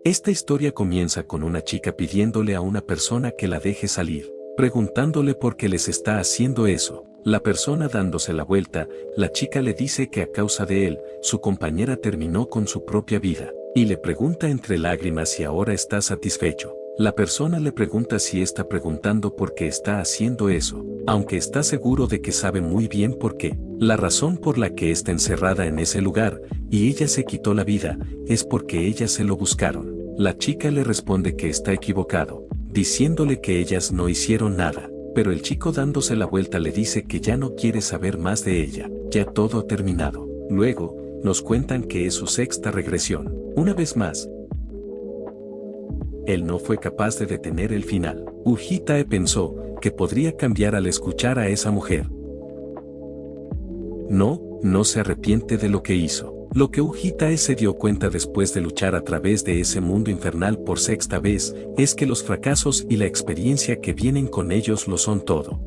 Esta historia comienza con una chica pidiéndole a una persona que la deje salir, preguntándole por qué les está haciendo eso. La persona dándose la vuelta, la chica le dice que a causa de él, su compañera terminó con su propia vida, y le pregunta entre lágrimas si ahora está satisfecho. La persona le pregunta si está preguntando por qué está haciendo eso, aunque está seguro de que sabe muy bien por qué. La razón por la que está encerrada en ese lugar, y ella se quitó la vida, es porque ellas se lo buscaron. La chica le responde que está equivocado, diciéndole que ellas no hicieron nada, pero el chico dándose la vuelta le dice que ya no quiere saber más de ella, ya todo ha terminado. Luego, nos cuentan que es su sexta regresión. Una vez más, él no fue capaz de detener el final. Ujitae pensó que podría cambiar al escuchar a esa mujer. No se arrepiente de lo que hizo. Lo que Ujitae se dio cuenta después de luchar a través de ese mundo infernal por sexta vez, es que los fracasos y la experiencia que vienen con ellos lo son todo.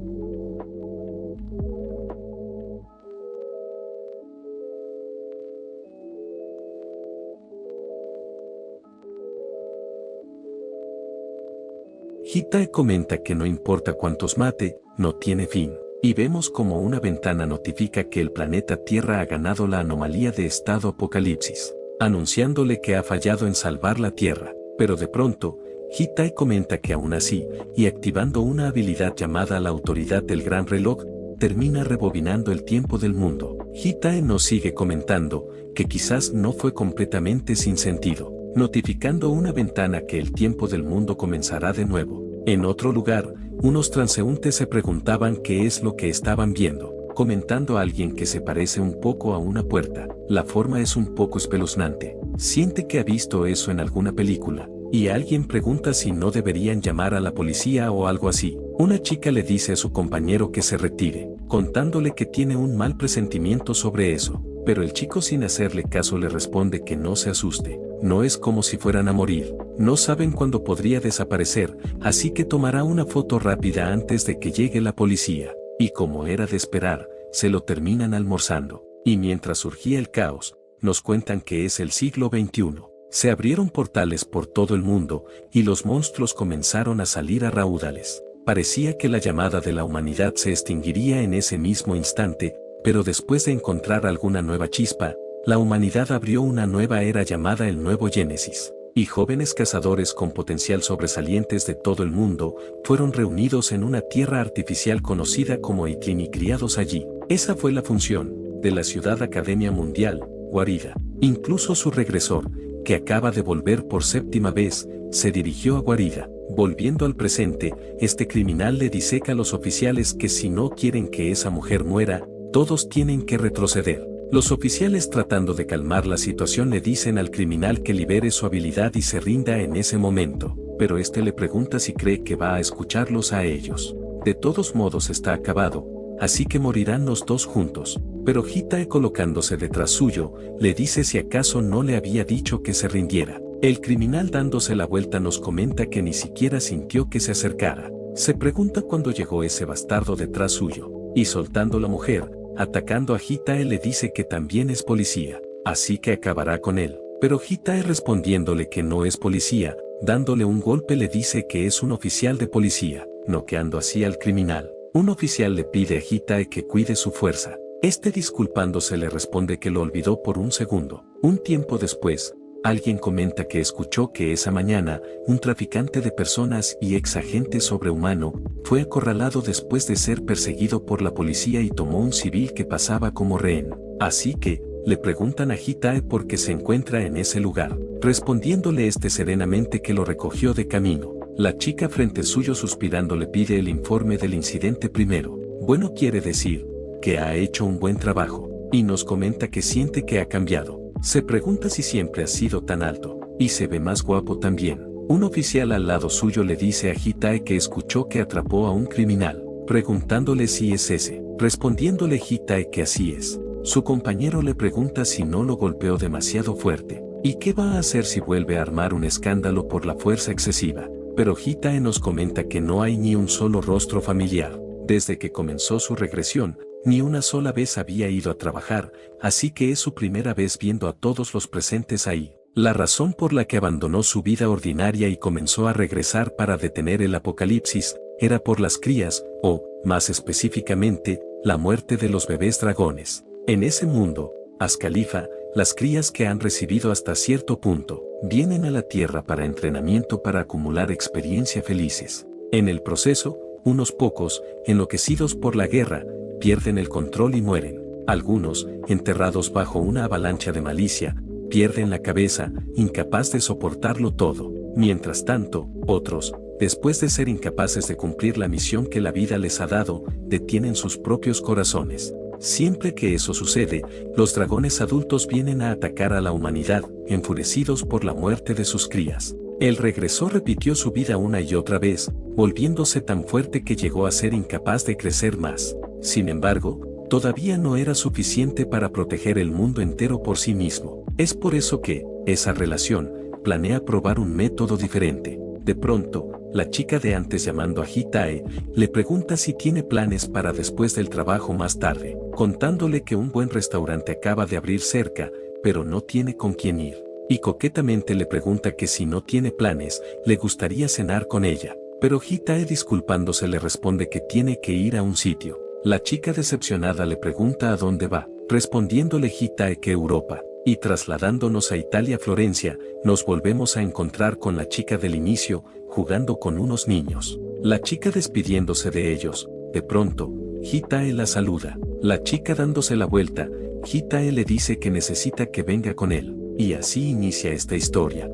Hitae comenta que no importa cuántos mate, no tiene fin. Y vemos como una ventana notifica que el planeta Tierra ha ganado la anomalía de estado apocalipsis, anunciándole que ha fallado en salvar la Tierra. Pero de pronto, Hitae comenta que aún así, y activando una habilidad llamada la autoridad del gran reloj, termina rebobinando el tiempo del mundo. Hitae nos sigue comentando que quizás no fue completamente sin sentido, notificando una ventana que el tiempo del mundo comenzará de nuevo. En otro lugar, unos transeúntes se preguntaban qué es lo que estaban viendo, comentando a alguien que se parece un poco a una puerta. La forma es un poco espeluznante. Siente que ha visto eso en alguna película, y alguien pregunta si no deberían llamar a la policía o algo así. Una chica le dice a su compañero que se retire, contándole que tiene un mal presentimiento sobre eso, pero el chico sin hacerle caso le responde que no se asuste. No es como si fueran a morir, no saben cuándo podría desaparecer, así que tomará una foto rápida antes de que llegue la policía. Y como era de esperar, se lo terminan almorzando. Y mientras surgía el caos, nos cuentan que es el siglo XXI. Se abrieron portales por todo el mundo, y los monstruos comenzaron a salir a raudales. Parecía que la llamada de la humanidad se extinguiría en ese mismo instante, pero después de encontrar alguna nueva chispa, la humanidad abrió una nueva era llamada el Nuevo Génesis, y jóvenes cazadores con potencial sobresalientes de todo el mundo fueron reunidos en una tierra artificial conocida como Itlin y criados allí. Esa fue la función de la Ciudad Academia Mundial, Guarida. Incluso su regresor, que acaba de volver por séptima vez, se dirigió a Guarida. Volviendo al presente, este criminal le dice a los oficiales que si no quieren que esa mujer muera, todos tienen que retroceder. Los oficiales tratando de calmar la situación le dicen al criminal que libere su habilidad y se rinda en ese momento, pero este le pregunta si cree que va a escucharlos a ellos. De todos modos está acabado, así que morirán los dos juntos, pero Hitae colocándose detrás suyo, le dice si acaso no le había dicho que se rindiera. El criminal dándose la vuelta nos comenta que ni siquiera sintió que se acercara. Se pregunta cuándo llegó ese bastardo detrás suyo, y soltando la mujer, atacando a Hitae le dice que también es policía, así que acabará con él. Pero Hitae respondiéndole que no es policía, dándole un golpe le dice que es un oficial de policía, noqueando así al criminal. Un oficial le pide a Hitae que cuide su fuerza. Este disculpándose le responde que lo olvidó por un segundo. Un tiempo después, alguien comenta que escuchó que esa mañana, un traficante de personas y ex agente sobrehumano, fue acorralado después de ser perseguido por la policía y tomó un civil que pasaba como rehén. Así que, le preguntan a Hitae por qué se encuentra en ese lugar, respondiéndole este serenamente que lo recogió de camino. La chica frente suyo suspirando le pide el informe del incidente primero. Bueno, quiere decir, que ha hecho un buen trabajo, y nos comenta que siente que ha cambiado. Se pregunta si siempre ha sido tan alto, y se ve más guapo también. Un oficial al lado suyo le dice a Hitae que escuchó que atrapó a un criminal, preguntándole si es ese, respondiéndole Hitae que así es. Su compañero le pregunta si no lo golpeó demasiado fuerte, y qué va a hacer si vuelve a armar un escándalo por la fuerza excesiva. Pero Hitae nos comenta que no hay ni un solo rostro familiar. Desde que comenzó su regresión, ni una sola vez había ido a trabajar, así que es su primera vez viendo a todos los presentes ahí. La razón por la que abandonó su vida ordinaria y comenzó a regresar para detener el apocalipsis, era por las crías, o, más específicamente, la muerte de los bebés dragones. En ese mundo, Ascalifa, las crías que han recibido hasta cierto punto, vienen a la Tierra para entrenamiento para acumular experiencia felices. En el proceso, unos pocos, enloquecidos por la guerra, pierden el control y mueren. Algunos, enterrados bajo una avalancha de malicia, pierden la cabeza, incapaz de soportarlo todo. Mientras tanto, otros, después de ser incapaces de cumplir la misión que la vida les ha dado, detienen sus propios corazones. Siempre que eso sucede, los dragones adultos vienen a atacar a la humanidad, enfurecidos por la muerte de sus crías. El regresor repitió su vida una y otra vez, volviéndose tan fuerte que llegó a ser incapaz de crecer más. Sin embargo, todavía no era suficiente para proteger el mundo entero por sí mismo. Es por eso que, esa relación, planea probar un método diferente. De pronto, la chica de antes llamando a Hitae, le pregunta si tiene planes para después del trabajo más tarde, contándole que un buen restaurante acaba de abrir cerca, pero no tiene con quién ir. Y coquetamente le pregunta que si no tiene planes, le gustaría cenar con ella. Pero Hitae disculpándose le responde que tiene que ir a un sitio. La chica decepcionada le pregunta a dónde va, respondiéndole Hitae que Europa. Y trasladándonos a Italia-Florencia, nos volvemos a encontrar con la chica del inicio, jugando con unos niños. La chica despidiéndose de ellos, de pronto, Hitae la saluda. La chica dándose la vuelta, Hitae le dice que necesita que venga con él. Y así inicia esta historia.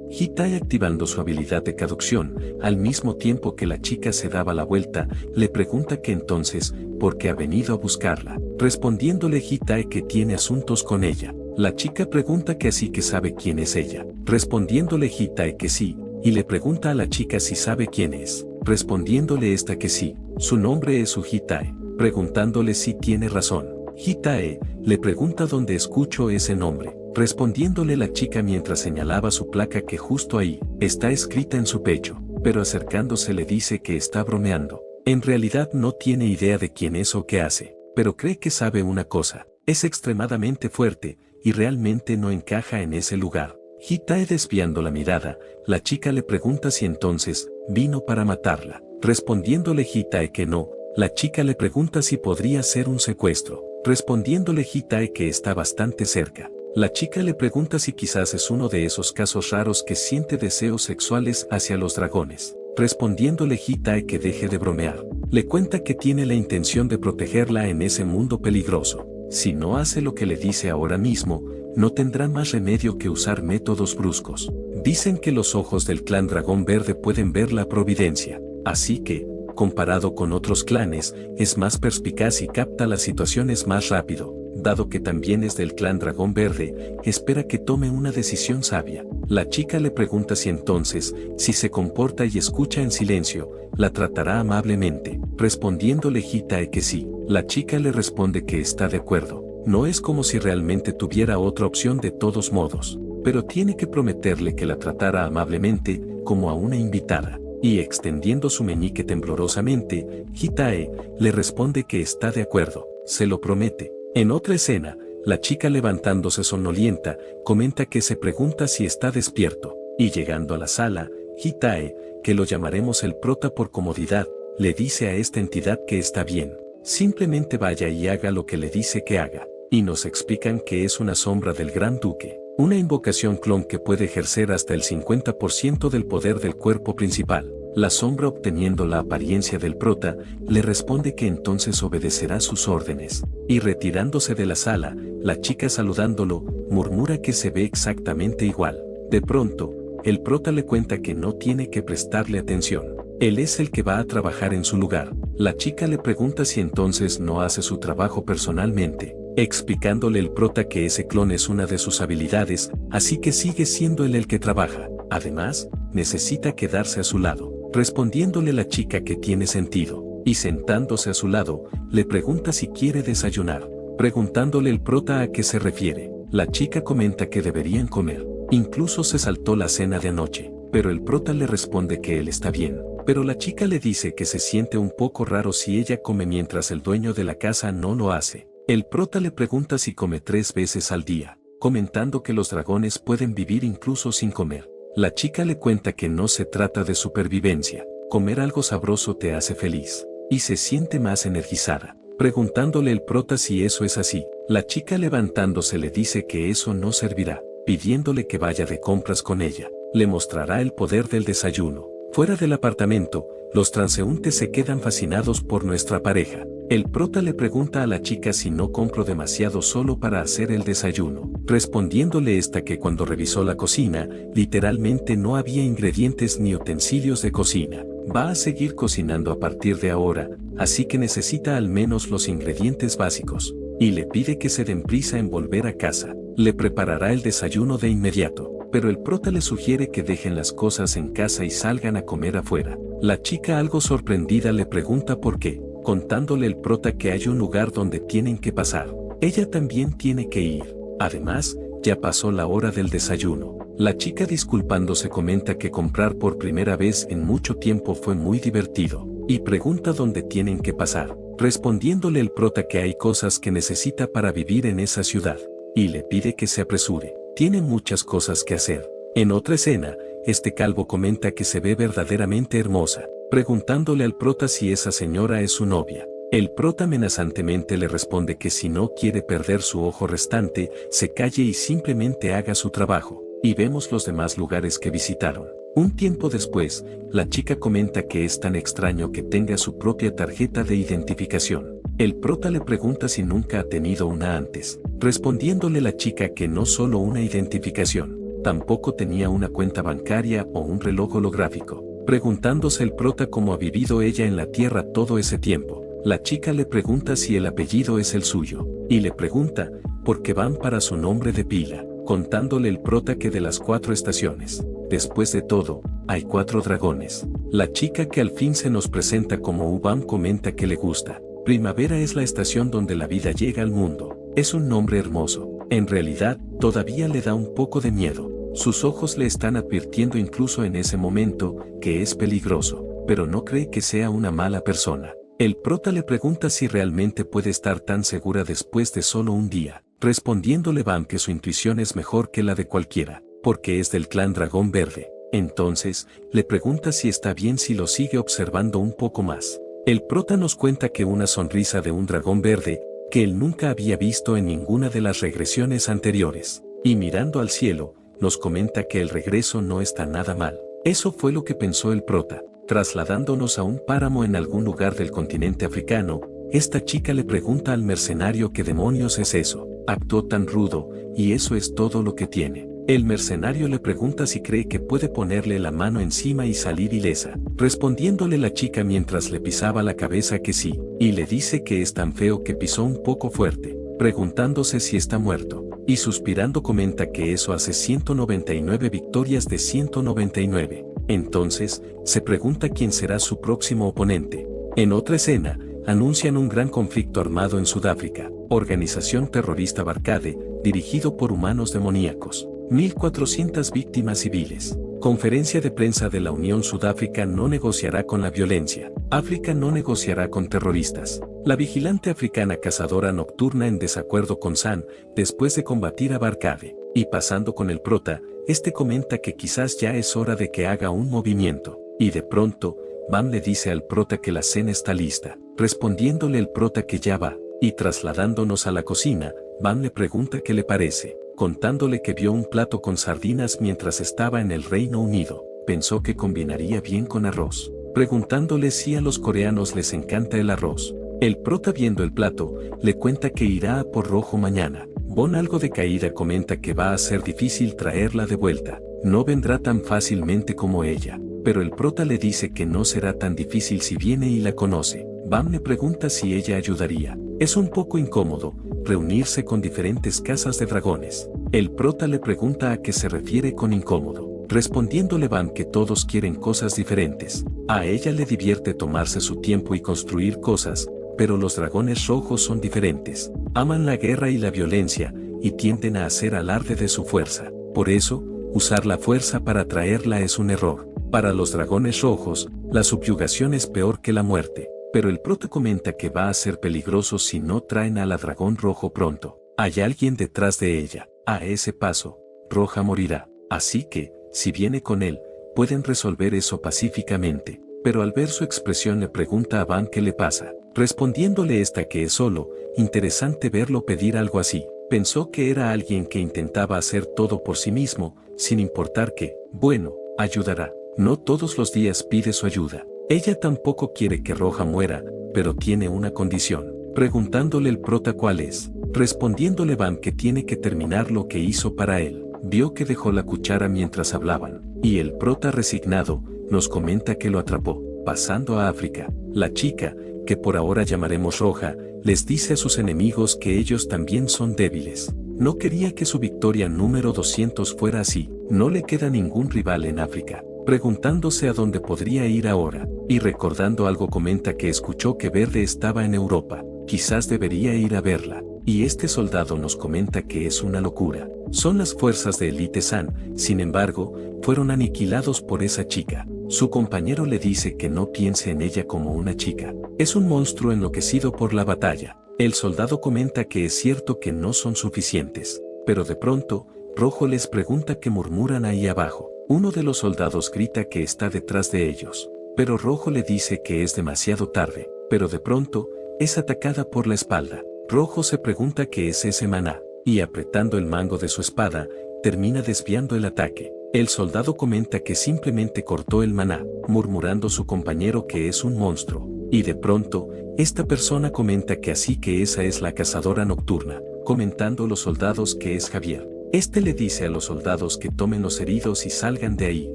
Hitae activando su habilidad de caducción, al mismo tiempo que la chica se daba la vuelta, le pregunta que entonces, ¿por qué ha venido a buscarla? Respondiéndole Hitae que tiene asuntos con ella. La chica pregunta que así que sabe quién es ella. Respondiéndole Hitae que sí, y le pregunta a la chica si sabe quién es. Respondiéndole esta que sí, su nombre es Hitae. Preguntándole si tiene razón. Hitae le pregunta dónde escucho ese nombre. Respondiéndole la chica mientras señalaba su placa que justo ahí, está escrita en su pecho, pero acercándose le dice que está bromeando. En realidad no tiene idea de quién es o qué hace, pero cree que sabe una cosa, es extremadamente fuerte, y realmente no encaja en ese lugar. Hitae desviando la mirada, la chica le pregunta si entonces, vino para matarla. Respondiéndole Hitae que no, la chica le pregunta si podría ser un secuestro. Respondiéndole Hitae que está bastante cerca. La chica le pregunta si quizás es uno de esos casos raros que siente deseos sexuales hacia los dragones. Respondiéndole Hitae que deje de bromear. Le cuenta que tiene la intención de protegerla en ese mundo peligroso. Si no hace lo que le dice ahora mismo, no tendrá más remedio que usar métodos bruscos. Dicen que los ojos del clan Dragón Verde pueden ver la providencia. Así que, comparado con otros clanes, es más perspicaz y capta las situaciones más rápido. Dado que también es del clan Dragón Verde, espera que tome una decisión sabia. La chica le pregunta si entonces, si se comporta y escucha en silencio, la tratará amablemente. Respondiéndole Hitae que sí, la chica le responde que está de acuerdo. No es como si realmente tuviera otra opción de todos modos, pero tiene que prometerle que la tratara amablemente, como a una invitada. Y extendiendo su meñique temblorosamente, Hitae le responde que está de acuerdo, se lo promete. En otra escena, la chica levantándose sonolienta, comenta que se pregunta si está despierto, y llegando a la sala, Hitae, que lo llamaremos el prota por comodidad, le dice a esta entidad que está bien, simplemente vaya y haga lo que le dice que haga, y nos explican que es una sombra del Gran Duque, una invocación clon que puede ejercer hasta el 50% del poder del cuerpo principal. La sombra obteniendo la apariencia del prota, le responde que entonces obedecerá sus órdenes, y retirándose de la sala, la chica saludándolo, murmura que se ve exactamente igual. De pronto, el prota le cuenta que no tiene que prestarle atención, él es el que va a trabajar en su lugar. La chica le pregunta si entonces no hace su trabajo personalmente, explicándole el prota que ese clon es una de sus habilidades, así que sigue siendo él el que trabaja. Además, necesita quedarse a su lado. Respondiéndole la chica que tiene sentido, y sentándose a su lado, le pregunta si quiere desayunar. Preguntándole el prota a qué se refiere, la chica comenta que deberían comer. Incluso se saltó la cena de anoche, pero el prota le responde que él está bien. Pero la chica le dice que se siente un poco raro si ella come mientras el dueño de la casa no lo hace. El prota le pregunta si come 3 veces al día, comentando que los dragones pueden vivir incluso sin comer. La chica le cuenta que no se trata de supervivencia, comer algo sabroso te hace feliz, y se siente más energizada. Preguntándole el prota si eso es así, la chica levantándose le dice que eso no servirá, pidiéndole que vaya de compras con ella. Le mostrará el poder del desayuno. Fuera del apartamento, los transeúntes se quedan fascinados por nuestra pareja. El prota le pregunta a la chica si no compro demasiado solo para hacer el desayuno, respondiéndole esta que cuando revisó la cocina, literalmente no había ingredientes ni utensilios de cocina. Va a seguir cocinando a partir de ahora, así que necesita al menos los ingredientes básicos, y le pide que se den prisa en volver a casa. Le preparará el desayuno de inmediato, pero el prota le sugiere que dejen las cosas en casa y salgan a comer afuera. La chica, algo sorprendida, le pregunta por qué, contándole el prota que hay un lugar donde tienen que pasar. Ella también tiene que ir. Además, ya pasó la hora del desayuno. La chica, disculpándose, comenta que comprar por primera vez en mucho tiempo fue muy divertido, y pregunta dónde tienen que pasar, respondiéndole el prota que hay cosas que necesita para vivir en esa ciudad, y le pide que se apresure. Tiene muchas cosas que hacer. En otra escena, este calvo comenta que se ve verdaderamente hermosa, preguntándole al prota si esa señora es su novia. El prota amenazantemente le responde que si no quiere perder su ojo restante, se calle y simplemente haga su trabajo. Y vemos los demás lugares que visitaron. Un tiempo después, la chica comenta que es tan extraño que tenga su propia tarjeta de identificación. El prota le pregunta si nunca ha tenido una antes, respondiéndole la chica que no solo una identificación, tampoco tenía una cuenta bancaria o un reloj holográfico. Preguntándose el prota cómo ha vivido ella en la Tierra todo ese tiempo. La chica le pregunta si el apellido es el suyo, y le pregunta por qué van para su nombre de pila, contándole el prota que de las 4 estaciones, después de todo, hay 4 dragones. La chica, que al fin se nos presenta como Ubam, comenta que le gusta. Primavera es la estación donde la vida llega al mundo. Es un nombre hermoso. En realidad, todavía le da un poco de miedo. Sus ojos le están advirtiendo incluso en ese momento que es peligroso, pero no cree que sea una mala persona. El prota le pregunta si realmente puede estar tan segura después de solo un día, respondiéndole Bam que su intuición es mejor que la de cualquiera, porque es del clan Dragón Verde. Entonces, le pregunta si está bien si lo sigue observando un poco más. El prota nos cuenta que una sonrisa de un dragón verde, que él nunca había visto en ninguna de las regresiones anteriores, y mirando al cielo, nos comenta que el regreso no está nada mal. Eso fue lo que pensó el prota. Trasladándonos a un páramo en algún lugar del continente africano, esta chica le pregunta al mercenario qué demonios es eso. Actuó tan rudo, y eso es todo lo que tiene. El mercenario le pregunta si cree que puede ponerle la mano encima y salir ilesa, respondiéndole la chica mientras le pisaba la cabeza que sí, y le dice que es tan feo que pisó un poco fuerte, preguntándose si está muerto, y suspirando comenta que eso hace 199 victorias de 199. Entonces, se pregunta quién será su próximo oponente. En otra escena, anuncian un gran conflicto armado en Sudáfrica, organización terrorista Barcade, dirigido por humanos demoníacos. 1.400 víctimas civiles. Conferencia de prensa de la Unión. Sudáfrica no negociará con la violencia. África no negociará con terroristas. La vigilante africana cazadora nocturna en desacuerdo con San, después de combatir a Barcade. Y pasando con el prota, este comenta que quizás ya es hora de que haga un movimiento. Y de pronto, Bam le dice al prota que la cena está lista, respondiéndole el prota que ya va. Y trasladándonos a la cocina, Bam le pregunta qué le parece, contándole que vio un plato con sardinas mientras estaba en el Reino Unido. Pensó que combinaría bien con arroz, preguntándole si a los coreanos les encanta el arroz. El prota, viendo el plato, le cuenta que irá a por rojo mañana. Bon, algo decaída, comenta que va a ser difícil traerla de vuelta. No vendrá tan fácilmente como ella, pero el prota le dice que no será tan difícil si viene y la conoce. Bam le pregunta si ella ayudaría. Es un poco incómodo reunirse con diferentes casas de dragones. El prota le pregunta a qué se refiere con incómodo, respondiéndole Bam que todos quieren cosas diferentes. A ella le divierte tomarse su tiempo y construir cosas, pero los dragones rojos son diferentes. Aman la guerra y la violencia, y tienden a hacer alarde de su fuerza. Por eso, usar la fuerza para atraerla es un error. Para los dragones rojos, la subyugación es peor que la muerte. pero el prota comenta que va a ser peligroso si no traen a la dragón rojo pronto. Hay alguien detrás de ella. A ese paso, Roja morirá. Así que, si viene con él, pueden resolver eso pacíficamente. Pero al ver su expresión le pregunta a Van qué le pasa, respondiéndole esta que es solo, interesante verlo pedir algo así. Pensó que era alguien que intentaba hacer todo por sí mismo, sin importar que, bueno, ayudará. No todos los días pide su ayuda. Ella tampoco quiere que Roja muera, pero tiene una condición. Preguntándole el prota cuál es, respondiéndole Van que tiene que terminar lo que hizo para él. Vio que dejó la cuchara mientras hablaban, y el prota resignado, nos comenta que lo atrapó. Pasando a África, la chica, que por ahora llamaremos Roja, les dice a sus enemigos que ellos también son débiles. No quería que su victoria número 200 fuera así. No le queda ningún rival en África. Preguntándose a dónde podría ir ahora, y recordando algo comenta que escuchó que Verde estaba en Europa. Quizás debería ir a verla. Y este soldado nos comenta que es una locura. Son las fuerzas de Elite San, sin embargo, fueron aniquilados por esa chica. Su compañero le dice que no piense en ella como una chica. Es un monstruo enloquecido por la batalla. El soldado comenta que es cierto que no son suficientes. Pero de pronto, Rojo les pregunta qué murmuran ahí abajo. Uno de los soldados grita que está detrás de ellos. Pero Rojo le dice que es demasiado tarde. Pero de pronto, es atacada por la espalda. Rojo se pregunta qué es ese maná, y apretando el mango de su espada, termina desviando el ataque. El soldado comenta que simplemente cortó el maná, murmurando su compañero que es un monstruo. Y de pronto, esta persona comenta que así que esa es la cazadora nocturna, comentando los soldados que es Javier. Este le dice a los soldados que tomen los heridos y salgan de ahí,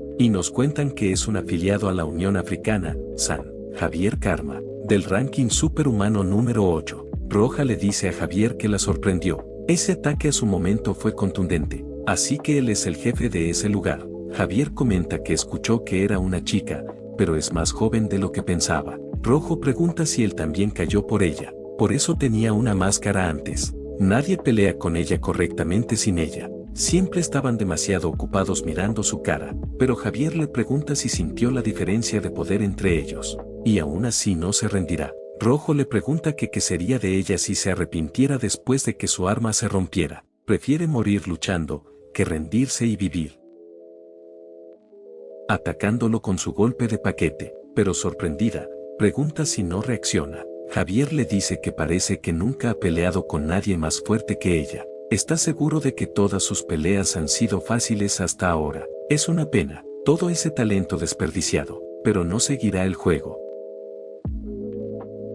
y nos cuentan que es un afiliado a la Unión Africana, San Javier Karma, del ranking superhumano número 8. Roja le dice a Javier que la sorprendió. Ese ataque a su momento fue contundente, así que él es el jefe de ese lugar. Javier comenta que escuchó que era una chica, pero es más joven de lo que pensaba. Rojo pregunta si él también cayó por ella, por eso tenía una máscara antes. Nadie pelea con ella correctamente sin ella. Siempre estaban demasiado ocupados mirando su cara, pero Javier le pregunta si sintió la diferencia de poder entre ellos, y aún así no se rendirá. Rojo le pregunta que qué sería de ella si se arrepintiera después de que su arma se rompiera. Prefiere morir luchando, que rendirse y vivir. Atacándolo con su golpe de paquete, pero sorprendida, pregunta si no reacciona. Javier le dice que parece que nunca ha peleado con nadie más fuerte que ella. Está seguro de que todas sus peleas han sido fáciles hasta ahora. Es una pena, todo ese talento desperdiciado, pero no seguirá el juego.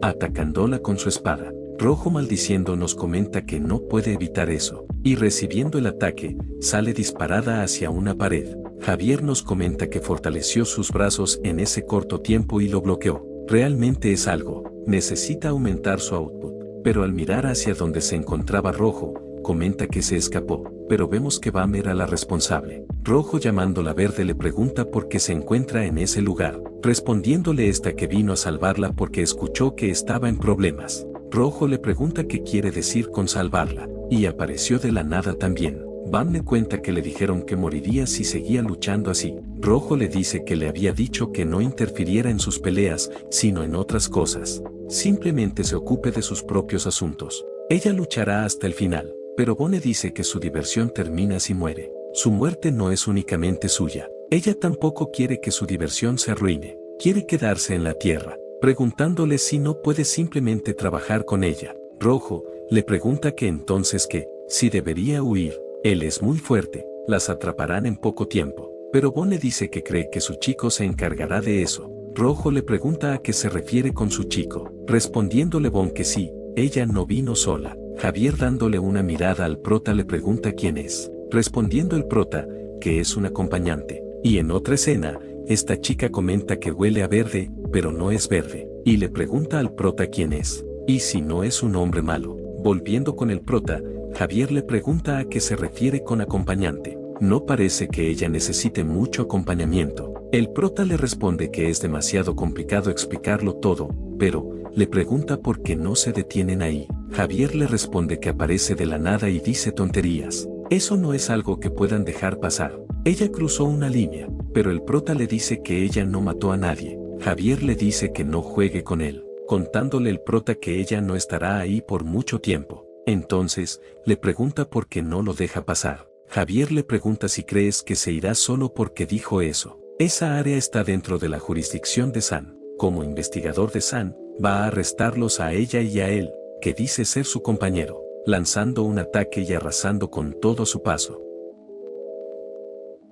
Atacándola con su espada, Rojo maldiciendo nos comenta que no puede evitar eso, y recibiendo el ataque, sale disparada hacia una pared. Javier nos comenta que fortaleció sus brazos en ese corto tiempo y lo bloqueó. Realmente es algo, necesita aumentar su output, pero al mirar hacia donde se encontraba Rojo, comenta que se escapó, pero vemos que Bam era la responsable. Rojo llamándola Verde le pregunta por qué se encuentra en ese lugar, respondiéndole esta que vino a salvarla porque escuchó que estaba en problemas. Rojo le pregunta qué quiere decir con salvarla, y apareció de la nada también. Bam le cuenta que le dijeron que moriría si seguía luchando así. Rojo le dice que le había dicho que no interfiriera en sus peleas, sino en otras cosas. Simplemente se ocupe de sus propios asuntos. Ella luchará hasta el final. Pero Bone dice que su diversión termina si muere. Su muerte no es únicamente suya. Ella tampoco quiere que su diversión se arruine. Quiere quedarse en la tierra, preguntándole si no puede simplemente trabajar con ella. Rojo le pregunta que entonces qué, si debería huir. Él es muy fuerte, las atraparán en poco tiempo. Pero Bone dice que cree que su chico se encargará de eso. Rojo le pregunta a qué se refiere con su chico, respondiéndole Bon que sí, ella no vino sola. Javier dándole una mirada al prota le pregunta quién es, respondiendo el prota, que es un acompañante. Y en otra escena, esta chica comenta que huele a verde, pero no es verde, y le pregunta al prota quién es, y si no es un hombre malo. Volviendo con el prota, Javier le pregunta a qué se refiere con acompañante. No parece que ella necesite mucho acompañamiento. El prota le responde que es demasiado complicado explicarlo todo, pero le pregunta por qué no se detienen ahí. Javier le responde que aparece de la nada y dice tonterías. Eso no es algo que puedan dejar pasar. Ella cruzó una línea, pero el prota le dice que ella no mató a nadie. Javier le dice que no juegue con él. contándole el prota que ella no estará ahí por mucho tiempo. Entonces, le pregunta por qué no lo deja pasar. Javier le pregunta si crees que se irá solo porque dijo eso. Esa área está dentro de la jurisdicción de San. Como investigador de San, va a arrestarlos a ella y a él, que dice ser su compañero, lanzando un ataque y arrasando con todo su paso.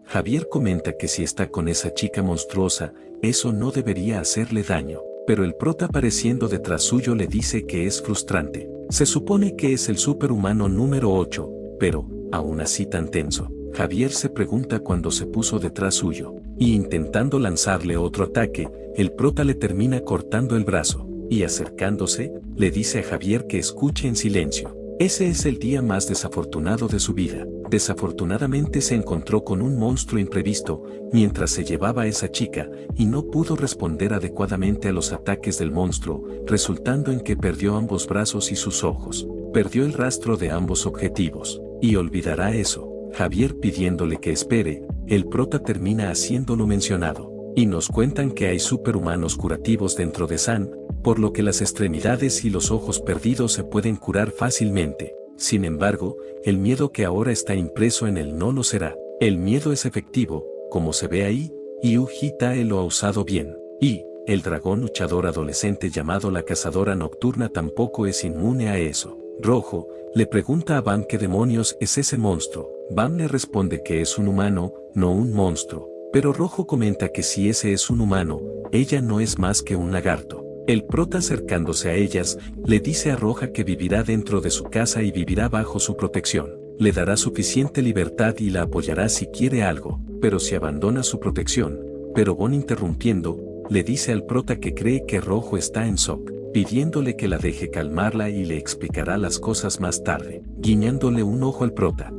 Javier comenta que si está con esa chica monstruosa, eso no debería hacerle daño, pero el prota apareciendo detrás suyo le dice que es frustrante. Se supone que es el superhumano número 8, pero, aún así tan tenso, Javier se pregunta cuando se puso detrás suyo, y intentando lanzarle otro ataque, el prota le termina cortando el brazo, y acercándose, le dice a Javier que escuche en silencio. Ese es el día más desafortunado de su vida. Desafortunadamente se encontró con un monstruo imprevisto mientras se llevaba a esa chica y no pudo responder adecuadamente a los ataques del monstruo, resultando en que perdió ambos brazos y sus ojos. Perdió el rastro de ambos objetivos, y olvidará eso. Javier pidiéndole que espere, el prota termina haciendo lo mencionado, y nos cuentan que hay superhumanos curativos dentro de San, por lo que las extremidades y los ojos perdidos se pueden curar fácilmente. Sin embargo, el miedo que ahora está impreso en él no lo será. El miedo es efectivo, como se ve ahí, y Ujitae lo ha usado bien. Y, el dragón luchador adolescente llamado la cazadora nocturna tampoco es inmune a eso. Rojo, le pregunta a Bam qué demonios es ese monstruo. Bam le responde que es un humano, no un monstruo. Pero Rojo comenta que si ese es un humano, ella no es más que un lagarto. El prota acercándose a ellas, le dice a Roja que vivirá dentro de su casa y vivirá bajo su protección. Le dará suficiente libertad y la apoyará si quiere algo, pero si abandona su protección. Pero Bon interrumpiendo, le dice al prota que cree que Rojo está en shock, pidiéndole que la deje calmarla y le explicará las cosas más tarde, guiñándole un ojo al prota.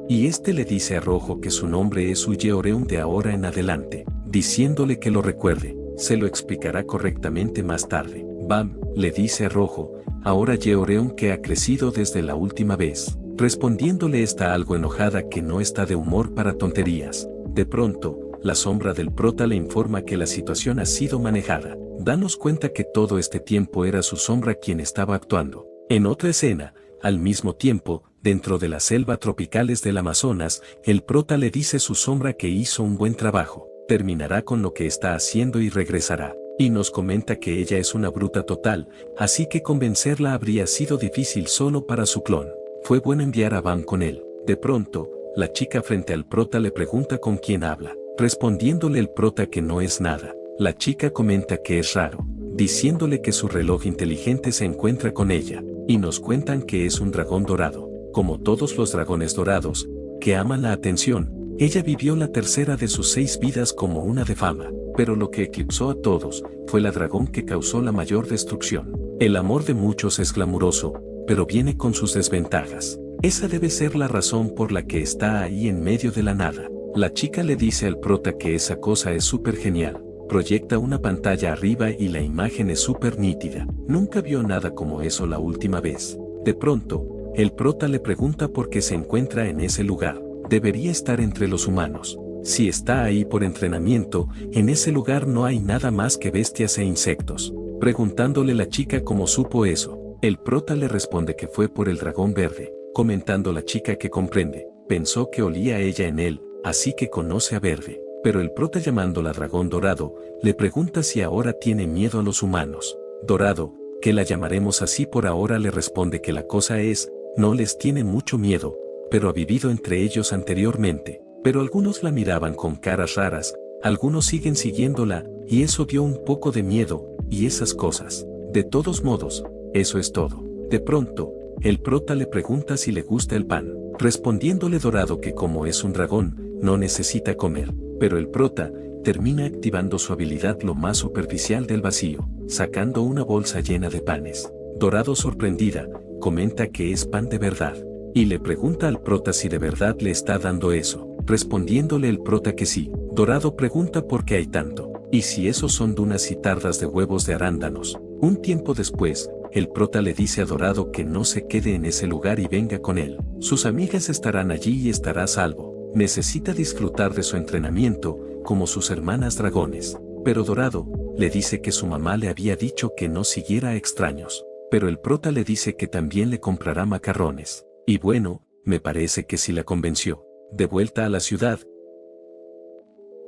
Y este le dice a Rojo que su nombre es Uyeoreum de ahora en adelante, diciéndole que lo recuerde. Se lo explicará correctamente más tarde. Bam, le dice a Rojo, ahora Yeoreum que ha crecido desde la última vez. Respondiéndole está algo enojada que no está de humor para tonterías. De pronto, la sombra del prota le informa que la situación ha sido manejada. Danos cuenta que todo este tiempo era su sombra quien estaba actuando. En otra escena, al mismo tiempo, dentro de la selva tropicales del Amazonas, el prota le dice su sombra que hizo un buen trabajo. Terminará con lo que está haciendo y regresará. Y nos comenta que ella es una bruta total, así que convencerla habría sido difícil solo para su clon. Fue bueno enviar a Bam con él. De pronto, la chica frente al prota le pregunta con quién habla, respondiéndole el prota que no es nada. La chica comenta que es raro, diciéndole que su reloj inteligente se encuentra con ella, y nos cuentan que es un dragón dorado, como todos los dragones dorados, que aman la atención. Ella vivió la tercera de sus 6 vidas como una de fama, pero lo que eclipsó a todos fue la dragón que causó la mayor destrucción. El amor de muchos es glamuroso, pero viene con sus desventajas. Esa debe ser la razón por la que está ahí en medio de la nada. La chica le dice al prota que esa cosa es súper genial. Proyecta una pantalla arriba y la imagen es súper nítida. Nunca vio nada como eso la última vez. De pronto, el prota le pregunta por qué se encuentra en ese lugar. Debería estar entre los humanos. Si está ahí por entrenamiento, en ese lugar no hay nada más que bestias e insectos. Preguntándole la chica cómo supo eso, el prota le responde que fue por el dragón verde, comentando la chica que comprende, pensó que olía a ella en él, así que conoce a Verde. Pero el prota llamándola dragón dorado, le pregunta si ahora tiene miedo a los humanos. Dorado, que la llamaremos así por ahora, le responde que la cosa es, no les tiene mucho miedo, pero ha vivido entre ellos anteriormente, pero algunos la miraban con caras raras, algunos siguen siguiéndola, y eso dio un poco de miedo, y esas cosas. De todos modos, eso es todo. De pronto, el prota le pregunta si le gusta el pan, respondiéndole Dorado que como es un dragón, no necesita comer, pero el prota termina activando su habilidad lo más superficial del vacío, sacando una bolsa llena de panes. Dorado sorprendida, comenta que es pan de verdad. Y le pregunta al prota si de verdad le está dando eso, respondiéndole el prota que sí. Dorado pregunta por qué hay tanto, y si esos son dunas y tardas de huevos de arándanos. Un tiempo después, el prota le dice a Dorado que no se quede en ese lugar y venga con él. Sus amigas estarán allí y estará a salvo. Necesita disfrutar de su entrenamiento, como sus hermanas dragones. Pero Dorado, le dice que su mamá le había dicho que no siguiera a extraños, pero el prota le dice que también le comprará macarrones. Y bueno, me parece que sí la convenció. De vuelta a la ciudad,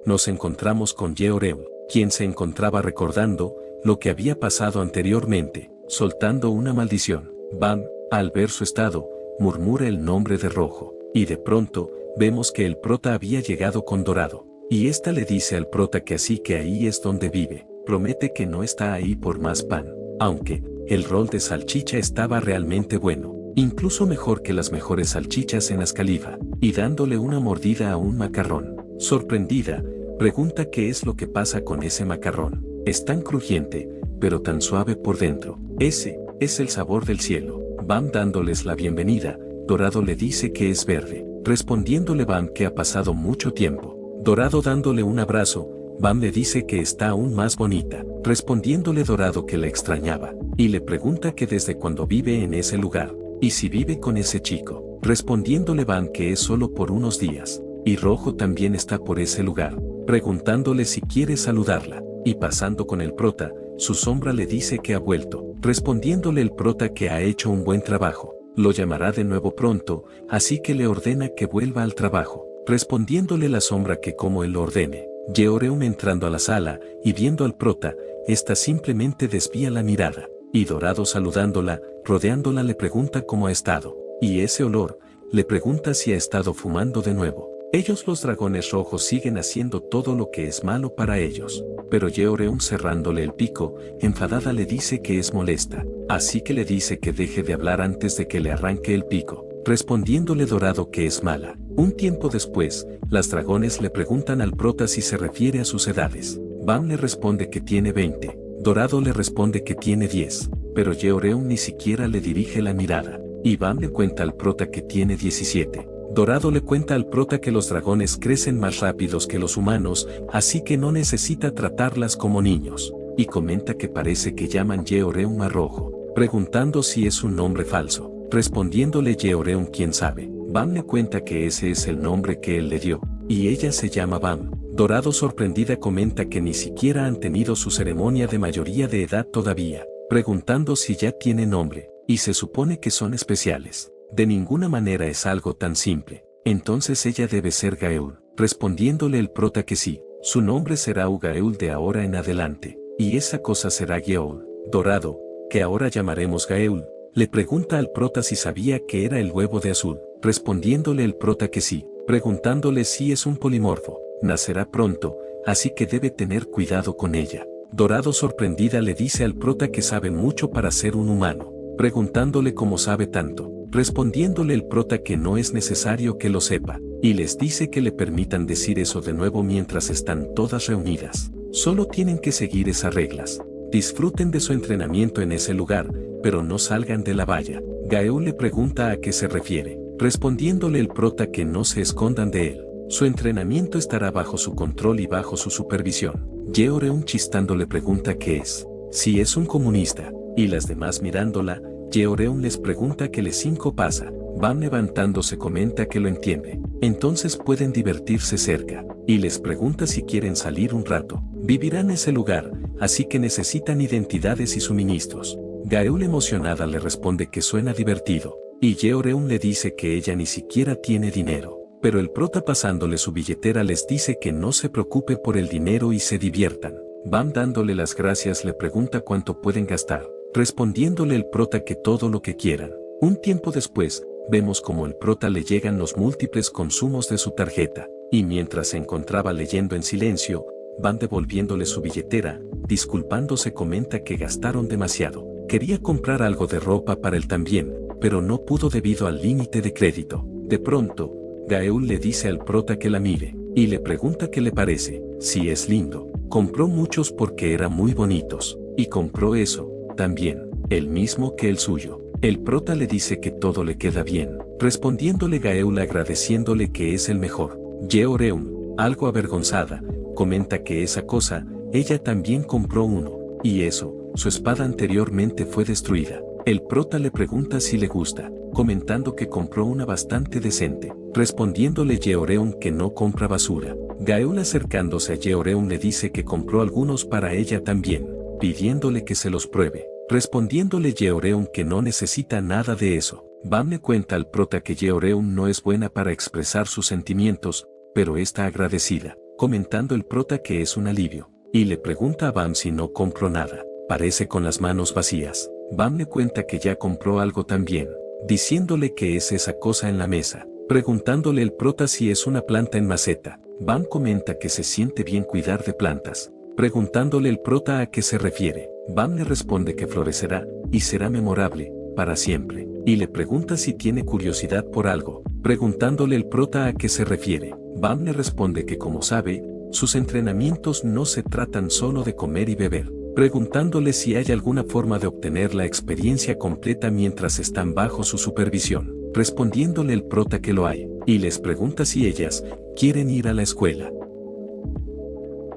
nos encontramos con Yeoreum, quien se encontraba recordando lo que había pasado anteriormente, soltando una maldición. Bam, al ver su estado, murmura el nombre de Rojo, y de pronto, vemos que el prota había llegado con Dorado, y ésta le dice al prota que así que ahí es donde vive, promete que no está ahí por más pan, aunque el rol de salchicha estaba realmente bueno, incluso mejor que las mejores salchichas en Azcalifa, y dándole una mordida a un macarrón. Sorprendida, pregunta qué es lo que pasa con ese macarrón. Es tan crujiente, pero tan suave por dentro. Ese es el sabor del cielo. Bam dándoles la bienvenida, Dorado le dice que es verde, respondiéndole Bam que ha pasado mucho tiempo. Dorado dándole un abrazo, Bam le dice que está aún más bonita, respondiéndole Dorado que la extrañaba, y le pregunta que desde cuando vive en ese lugar, y si vive con ese chico, respondiéndole Bam que es solo por unos días, y Rojo también está por ese lugar, preguntándole si quiere saludarla, y pasando con el prota, su sombra le dice que ha vuelto, respondiéndole el prota que ha hecho un buen trabajo, lo llamará de nuevo pronto, así que le ordena que vuelva al trabajo, respondiéndole la sombra que como él lo ordene. Yeoreum entrando a la sala, y viendo al prota, ésta simplemente desvía la mirada, y Dorado saludándola, rodeándola le pregunta cómo ha estado, y ese olor, le pregunta si ha estado fumando de nuevo. Ellos los dragones rojos siguen haciendo todo lo que es malo para ellos, pero Yeoreum cerrándole el pico, enfadada le dice que es molesta, así que le dice que deje de hablar antes de que le arranque el pico, respondiéndole Dorado que es mala. Un tiempo después, las dragones le preguntan al prota si se refiere a sus edades. Bam le responde que tiene 20, Dorado le responde que tiene 10, pero Yeoreum ni siquiera le dirige la mirada, y Bam le cuenta al prota que tiene 17. Dorado le cuenta al prota que los dragones crecen más rápidos que los humanos, así que no necesita tratarlas como niños, y comenta que parece que llaman Yeoreum a Rojo, preguntando si es un nombre falso, respondiéndole Yeoreum quién sabe. Bam le cuenta que ese es el nombre que él le dio, y ella se llama Bam. Dorado sorprendida comenta que ni siquiera han tenido su ceremonia de mayoría de edad todavía, preguntando si ya tiene nombre, y se supone que son especiales. De ninguna manera es algo tan simple, entonces ella debe ser Gaeul, respondiéndole el prota que sí, su nombre será Ugaeul de ahora en adelante, y esa cosa será Geol. Dorado, que ahora llamaremos Gaeul, le pregunta al prota si sabía que era el huevo de azul, respondiéndole el prota que sí, preguntándole si es un polimorfo, nacerá pronto, así que debe tener cuidado con ella. Dorado sorprendida le dice al prota que sabe mucho para ser un humano, preguntándole cómo sabe tanto, respondiéndole el prota que no es necesario que lo sepa, y les dice que le permitan decir eso de nuevo mientras están todas reunidas. Solo tienen que seguir esas reglas. Disfruten de su entrenamiento en ese lugar, pero no salgan de la valla. Gaeul le pregunta a qué se refiere, respondiéndole el prota que no se escondan de él. Su entrenamiento estará bajo su control y bajo su supervisión. Yeoreum chistando le pregunta qué es, si es un comunista, y las demás mirándola, Yeoreum les pregunta qué les 5 pasa. Bam levantándose comenta que lo entiende, entonces pueden divertirse cerca, y les pregunta si quieren salir un rato. Vivirán en ese lugar, así que necesitan identidades y suministros. Gaeul emocionada le responde que suena divertido, y Yeoreum le dice que ella ni siquiera tiene dinero, pero el prota pasándole su billetera les dice que no se preocupe por el dinero y se diviertan. Bam dándole las gracias le pregunta cuánto pueden gastar, respondiéndole el prota que todo lo que quieran. Un tiempo después, vemos como el prota le llegan los múltiples consumos de su tarjeta, y mientras se encontraba leyendo en silencio, van devolviéndole su billetera, disculpándose comenta que gastaron demasiado. Quería comprar algo de ropa para él también, pero no pudo debido al límite de crédito. De pronto, Gaeul le dice al prota que la mire, y le pregunta qué le parece, si es lindo. Compró muchos porque eran muy bonitos, y compró eso, también, el mismo que el suyo. El prota le dice que todo le queda bien, respondiéndole Gaeul agradeciéndole que es el mejor. Yeoreum, algo avergonzada, comenta que esa cosa, ella también compró uno, y eso, su espada anteriormente fue destruida. El prota le pregunta si le gusta, comentando que compró una bastante decente, respondiéndole Yeoreum que no compra basura. Gaeul acercándose a Yeoreum le dice que compró algunos para ella también, pidiéndole que se los pruebe. Respondiéndole Yeoreum que no necesita nada de eso. Bam le cuenta al prota que Yeoreum no es buena para expresar sus sentimientos, pero está agradecida, comentando el prota que es un alivio, y le pregunta a Bam si no compró nada. Parece con las manos vacías. Bam le cuenta que ya compró algo también, diciéndole que es esa cosa en la mesa, preguntándole el prota si es una planta en maceta. Bam comenta que se siente bien cuidar de plantas, preguntándole el prota a qué se refiere. Bam le responde que florecerá, y será memorable, para siempre, y le pregunta si tiene curiosidad por algo, preguntándole el prota a qué se refiere. Bam le responde que como sabe, sus entrenamientos no se tratan solo de comer y beber, preguntándole si hay alguna forma de obtener la experiencia completa mientras están bajo su supervisión, respondiéndole el prota que lo hay, y les pregunta si ellas quieren ir a la escuela.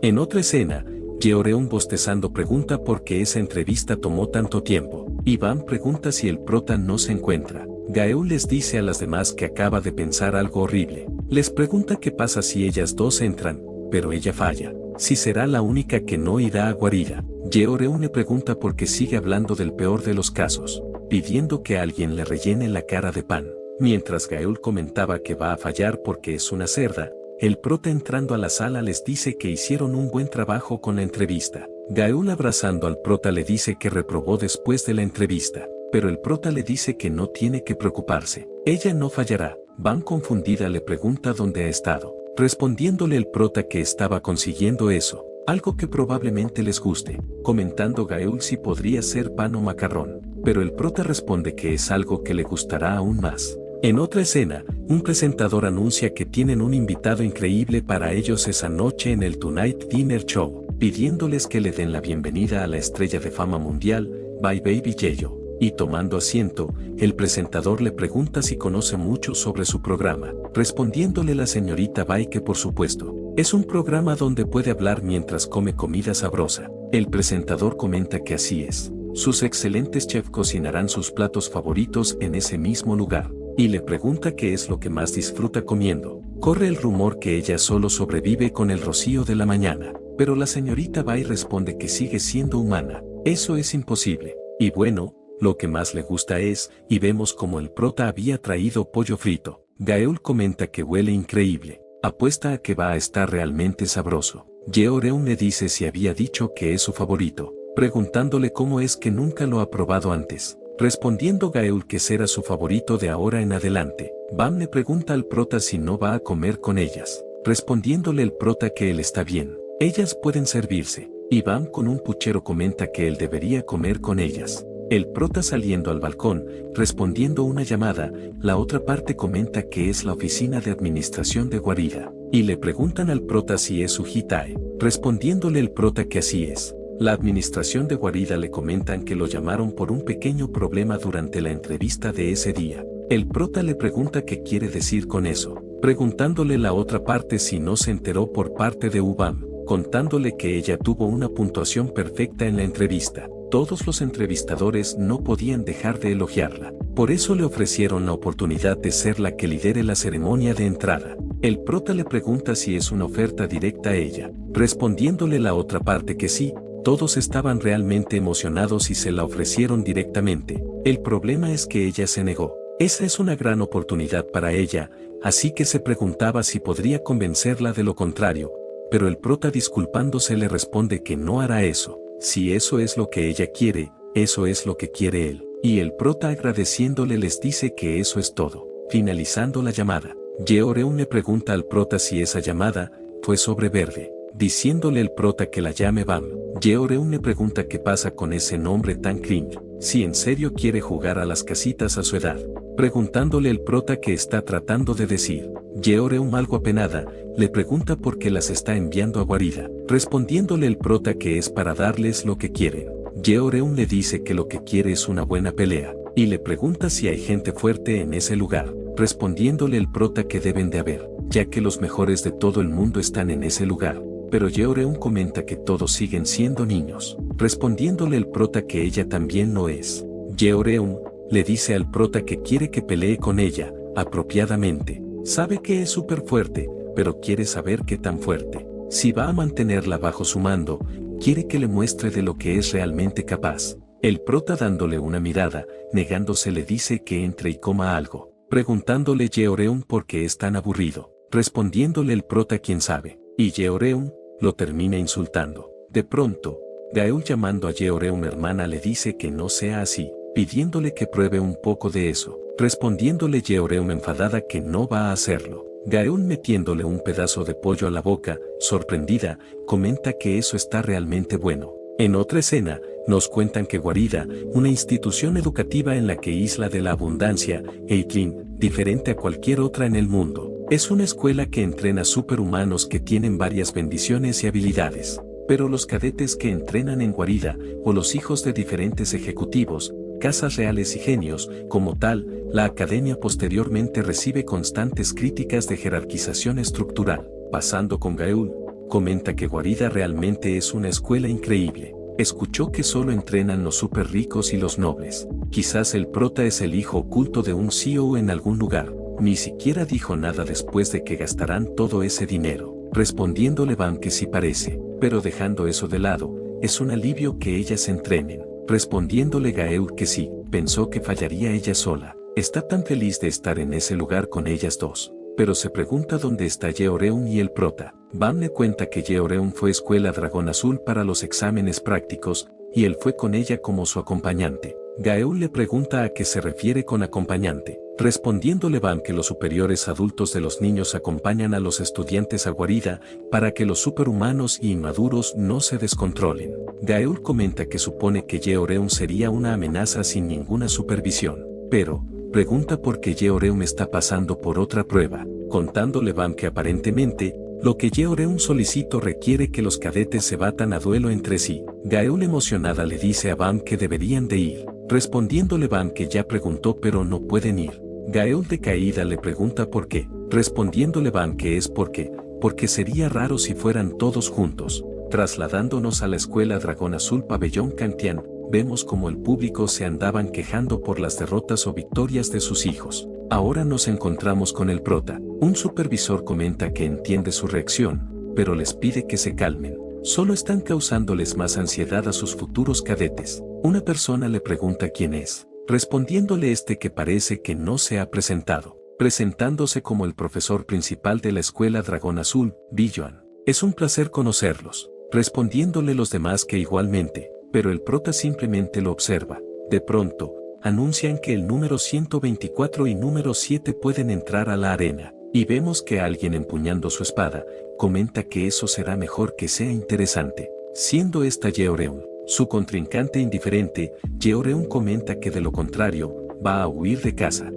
En otra escena, Yeoreum bostezando pregunta por qué esa entrevista tomó tanto tiempo, y Bam pregunta si el prota no se encuentra. Gaeul les dice a las demás que acaba de pensar algo horrible. Les pregunta qué pasa si ellas dos entran, pero ella falla, si será la única que no irá a guarida. Yeoreum le pregunta por qué sigue hablando del peor de los casos, pidiendo que alguien le rellene la cara de pan. Mientras Gaeul comentaba que va a fallar porque es una cerda, el prota entrando a la sala les dice que hicieron un buen trabajo con la entrevista. Gaeul abrazando al prota le dice que reprobó después de la entrevista, pero el prota le dice que no tiene que preocuparse, ella no fallará. Bam confundida le pregunta dónde ha estado, respondiéndole el prota que estaba consiguiendo eso, algo que probablemente les guste, comentando Gaeul si podría ser pan o macarrón, pero el prota responde que es algo que le gustará aún más. En otra escena, un presentador anuncia que tienen un invitado increíble para ellos esa noche en el Tonight Dinner Show, pidiéndoles que le den la bienvenida a la estrella de fama mundial, Bye Baby Yeyo. Y tomando asiento, el presentador le pregunta si conoce mucho sobre su programa, respondiéndole la señorita Bai que por supuesto, es un programa donde puede hablar mientras come comida sabrosa. El presentador comenta que así es, sus excelentes chefs cocinarán sus platos favoritos en ese mismo lugar, y le pregunta qué es lo que más disfruta comiendo. Corre el rumor que ella solo sobrevive con el rocío de la mañana, pero la señorita Bai responde que sigue siendo humana, eso es imposible, y bueno, lo que más le gusta es, y vemos como el prota había traído pollo frito. Gaeul comenta que huele increíble, apuesta a que va a estar realmente sabroso. Yeoreum le dice si había dicho que es su favorito, preguntándole cómo es que nunca lo ha probado antes, respondiendo Gaeul que será su favorito de ahora en adelante. Bam le pregunta al prota si no va a comer con ellas, respondiéndole el prota que él está bien, ellas pueden servirse, y Bam con un puchero comenta que él debería comer con ellas. El prota saliendo al balcón, respondiendo una llamada, la otra parte comenta que es la oficina de administración de guarida, y le preguntan al prota si es su hitae, respondiéndole el prota que así es. La administración de guarida le comentan que lo llamaron por un pequeño problema durante la entrevista de ese día. El prota le pregunta qué quiere decir con eso, preguntándole la otra parte si no se enteró por parte de Ubam, contándole que ella tuvo una puntuación perfecta en la entrevista. Todos los entrevistadores no podían dejar de elogiarla, por eso le ofrecieron la oportunidad de ser la que lidere la ceremonia de entrada. El prota le pregunta si es una oferta directa a ella, respondiéndole la otra parte que sí, todos estaban realmente emocionados y se la ofrecieron directamente. El problema es que ella se negó. Esa es una gran oportunidad para ella, así que se preguntaba si podría convencerla de lo contrario, pero el prota disculpándose le responde que no hará eso. Si eso es lo que ella quiere, eso es lo que quiere él. Y el prota agradeciéndole les dice que eso es todo. Finalizando la llamada, Yeoreum le pregunta al prota si esa llamada fue sobre Verde, diciéndole el prota que la llame Bam. Yeoreum le pregunta qué pasa con ese nombre tan cringe, si en serio quiere jugar a las casitas a su edad, preguntándole el prota qué está tratando de decir. Yeoreum algo apenada, le pregunta por qué las está enviando a guarida, respondiéndole el prota que es para darles lo que quieren. Yeoreum le dice que lo que quiere es una buena pelea, y le pregunta si hay gente fuerte en ese lugar, respondiéndole el prota que deben de haber, ya que los mejores de todo el mundo están en ese lugar. Pero Yeoreum comenta que todos siguen siendo niños, respondiéndole el prota que ella también lo es. Yeoreum le dice al prota que quiere que pelee con ella, apropiadamente. Sabe que es súper fuerte, pero quiere saber qué tan fuerte. Si va a mantenerla bajo su mando, quiere que le muestre de lo que es realmente capaz. El prota dándole una mirada, negándose le dice que entre y coma algo, preguntándole Yeoreum por qué es tan aburrido, respondiéndole el prota quién sabe, y Yeoreum lo termina insultando. De pronto, Gaeul llamando a Yeoreum hermana le dice que no sea así, pidiéndole que pruebe un poco de eso, respondiéndole Yeoreum enfadada que no va a hacerlo. Gaeul metiéndole un pedazo de pollo a la boca, sorprendida, comenta que eso está realmente bueno. En otra escena, nos cuentan que Guarida, una institución educativa en la que Isla de la Abundancia, Eitlin, diferente a cualquier otra en el mundo, es una escuela que entrena superhumanos que tienen varias bendiciones y habilidades. Pero los cadetes que entrenan en Guarida, o los hijos de diferentes ejecutivos, casas reales y genios, como tal, la academia posteriormente recibe constantes críticas de jerarquización estructural. Pasando con Gaeul, comenta que Guarida realmente es una escuela increíble. Escuchó que solo entrenan los súper ricos y los nobles. Quizás el prota es el hijo oculto de un CEO en algún lugar. Ni siquiera dijo nada después de que gastarán todo ese dinero. Respondiéndole Van que sí parece, pero dejando eso de lado, es un alivio que ellas entrenen. Respondiéndole Gaeul que sí, pensó que fallaría ella sola. Está tan feliz de estar en ese lugar con ellas dos, pero se pregunta dónde está Yeoreum y el prota. Van le cuenta que Yeoreum fue escuela Dragón Azul para los exámenes prácticos, y él fue con ella como su acompañante. Gaeul le pregunta a qué se refiere con acompañante, respondiéndole Van que los superiores adultos de los niños acompañan a los estudiantes a Guarida para que los superhumanos y inmaduros no se descontrolen. Gaeul comenta que supone que Yeoreum sería una amenaza sin ninguna supervisión, pero pregunta por qué Yeoreum está pasando por otra prueba, contándole Van que aparentemente lo que Yeoreum solicitó requiere que los cadetes se batan a duelo entre sí. Gaeul emocionada le dice a Van que deberían de ir, respondiéndole Van que ya preguntó pero no pueden ir. Gaeul decaída le pregunta por qué, respondiéndole Van que es porque sería raro si fueran todos juntos. Trasladándonos a la escuela Dragón Azul Pabellón Kantian, vemos como el público se andaban quejando por las derrotas o victorias de sus hijos. Ahora nos encontramos con el prota. Un supervisor comenta que entiende su reacción, pero les pide que se calmen. Solo están causándoles más ansiedad a sus futuros cadetes. Una persona le pregunta quién es, respondiéndole que parece que no se ha presentado, presentándose como el profesor principal de la escuela Dragón Azul, Billoan. Es un placer conocerlos, respondiéndole los demás que igualmente, pero el prota simplemente lo observa. De pronto, anuncian que el número 124 y número 7 pueden entrar a la arena, y vemos que alguien empuñando su espada, comenta que eso será mejor que sea interesante, siendo esta Yeoreum. Su contrincante indiferente, Yeoreum comenta que de lo contrario, va a huir de casa.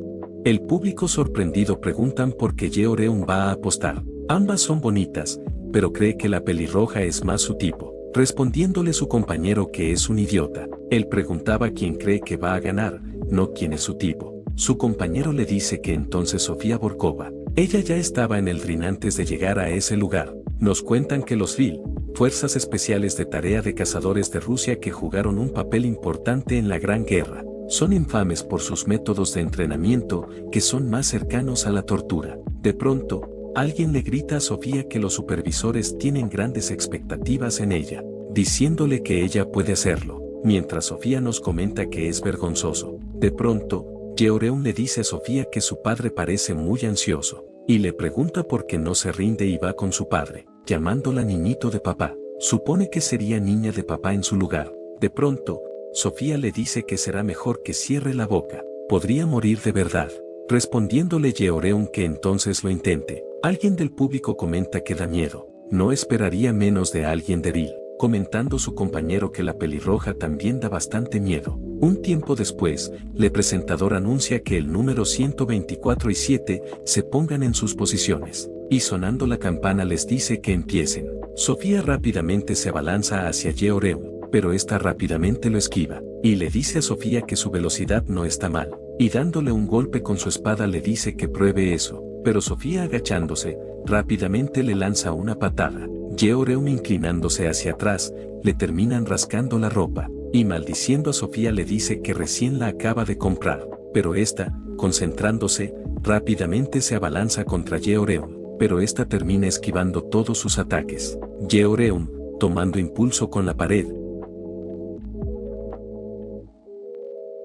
El público sorprendido preguntan por qué Yeoreum va a apostar. Ambas son bonitas, pero cree que la pelirroja es más su tipo, respondiéndole su compañero que es un idiota. Él preguntaba quién cree que va a ganar, no quién es su tipo. Su compañero le dice que entonces Sofía Borkova. Ella ya estaba en el Drin antes de llegar a ese lugar. Nos cuentan que los VIL, Fuerzas Especiales de Tarea de Cazadores de Rusia que jugaron un papel importante en la Gran Guerra, son infames por sus métodos de entrenamiento que son más cercanos a la tortura. De pronto, alguien le grita a Sofía que los supervisores tienen grandes expectativas en ella, diciéndole que ella puede hacerlo, mientras Sofía nos comenta que es vergonzoso. De pronto, Yeoreum le dice a Sofía que su padre parece muy ansioso, y le pregunta por qué no se rinde y va con su padre, llamándola niñito de papá. Supone que sería niña de papá en su lugar. De pronto, Sofía le dice que será mejor que cierre la boca, podría morir de verdad, respondiéndole Yeoreum que entonces lo intente. Alguien del público comenta que da miedo, no esperaría menos de alguien de Vil, comentando su compañero que la pelirroja también da bastante miedo. Un tiempo después, el presentador anuncia que el número 124 y 7 se pongan en sus posiciones, y sonando la campana les dice que empiecen. Sofía rápidamente se abalanza hacia Yeoreum, pero esta rápidamente lo esquiva, y le dice a Sofía que su velocidad no está mal, y dándole un golpe con su espada le dice que pruebe eso, pero Sofía agachándose, rápidamente le lanza una patada. Yeoreum inclinándose hacia atrás, le terminan rascando la ropa, y maldiciendo a Sofía le dice que recién la acaba de comprar, pero esta, concentrándose, rápidamente se abalanza contra Yeoreum, pero esta termina esquivando todos sus ataques. Yeoreum, tomando impulso con la pared,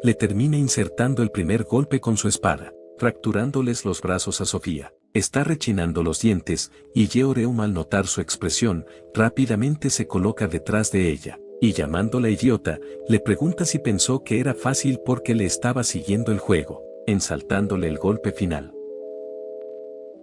le termina insertando el primer golpe con su espada, fracturándoles los brazos a Sofía. Está rechinando los dientes, y Yeoreum, al notar su expresión, rápidamente se coloca detrás de ella, y llamándola idiota, le pregunta si pensó que era fácil porque le estaba siguiendo el juego, ensaltándole el golpe final.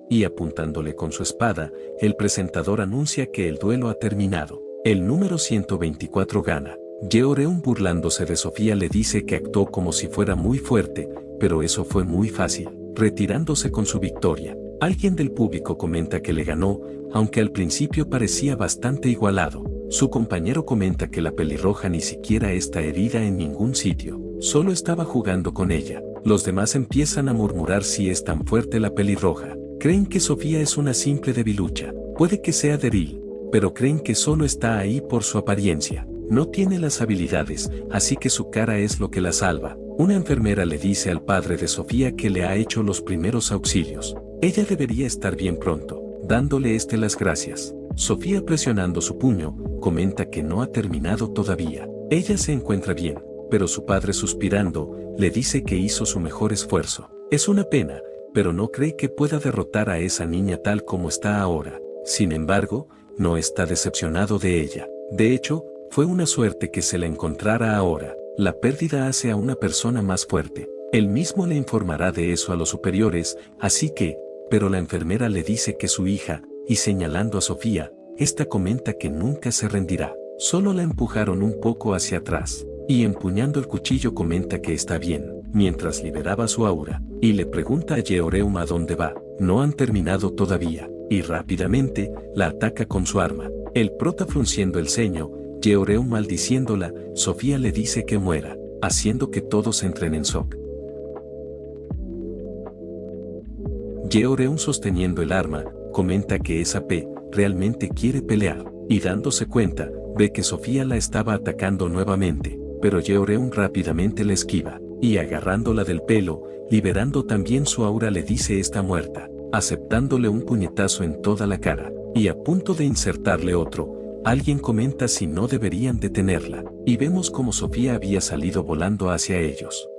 Y apuntándole con su espada, el presentador anuncia que el duelo ha terminado. El número 124 gana. Yeoreum, burlándose de Sofía, le dice que actuó como si fuera muy fuerte, pero eso fue muy fácil, retirándose con su victoria. Alguien del público comenta que le ganó, aunque al principio parecía bastante igualado. Su compañero comenta que la pelirroja ni siquiera está herida en ningún sitio, solo estaba jugando con ella. Los demás empiezan a murmurar si es tan fuerte la pelirroja. Creen que Sofía es una simple debilucha, puede que sea débil, pero creen que solo está ahí por su apariencia. No tiene las habilidades, así que su cara es lo que la salva. Una enfermera le dice al padre de Sofía que le ha hecho los primeros auxilios. Ella debería estar bien pronto, dándole las gracias. Sofía, presionando su puño, comenta que no ha terminado todavía. Ella se encuentra bien, pero su padre, suspirando, le dice que hizo su mejor esfuerzo. Es una pena, pero no cree que pueda derrotar a esa niña tal como está ahora. Sin embargo, no está decepcionado de ella. De hecho, fue una suerte que se la encontrara ahora. La pérdida hace a una persona más fuerte. Él mismo le informará de eso a los superiores, así que, pero la enfermera le dice que su hija, y señalando a Sofía, esta comenta que nunca se rendirá. Solo la empujaron un poco hacia atrás, y empuñando el cuchillo comenta que está bien, mientras liberaba su aura, y le pregunta a Yeoreum a dónde va. No han terminado todavía, y rápidamente, la ataca con su arma. El prota, frunciendo el ceño, Yeoreum maldiciéndola, Sofía le dice que muera, haciendo que todos entren en shock. Yeoreum, sosteniendo el arma, comenta que esa P realmente quiere pelear, y dándose cuenta, ve que Sofía la estaba atacando nuevamente, pero Yeoreum rápidamente la esquiva, y agarrándola del pelo, liberando también su aura, le dice está muerta, aceptándole un puñetazo en toda la cara, y a punto de insertarle otro. Alguien comenta si no deberían detenerla, y vemos como Sofía había salido volando hacia ellos.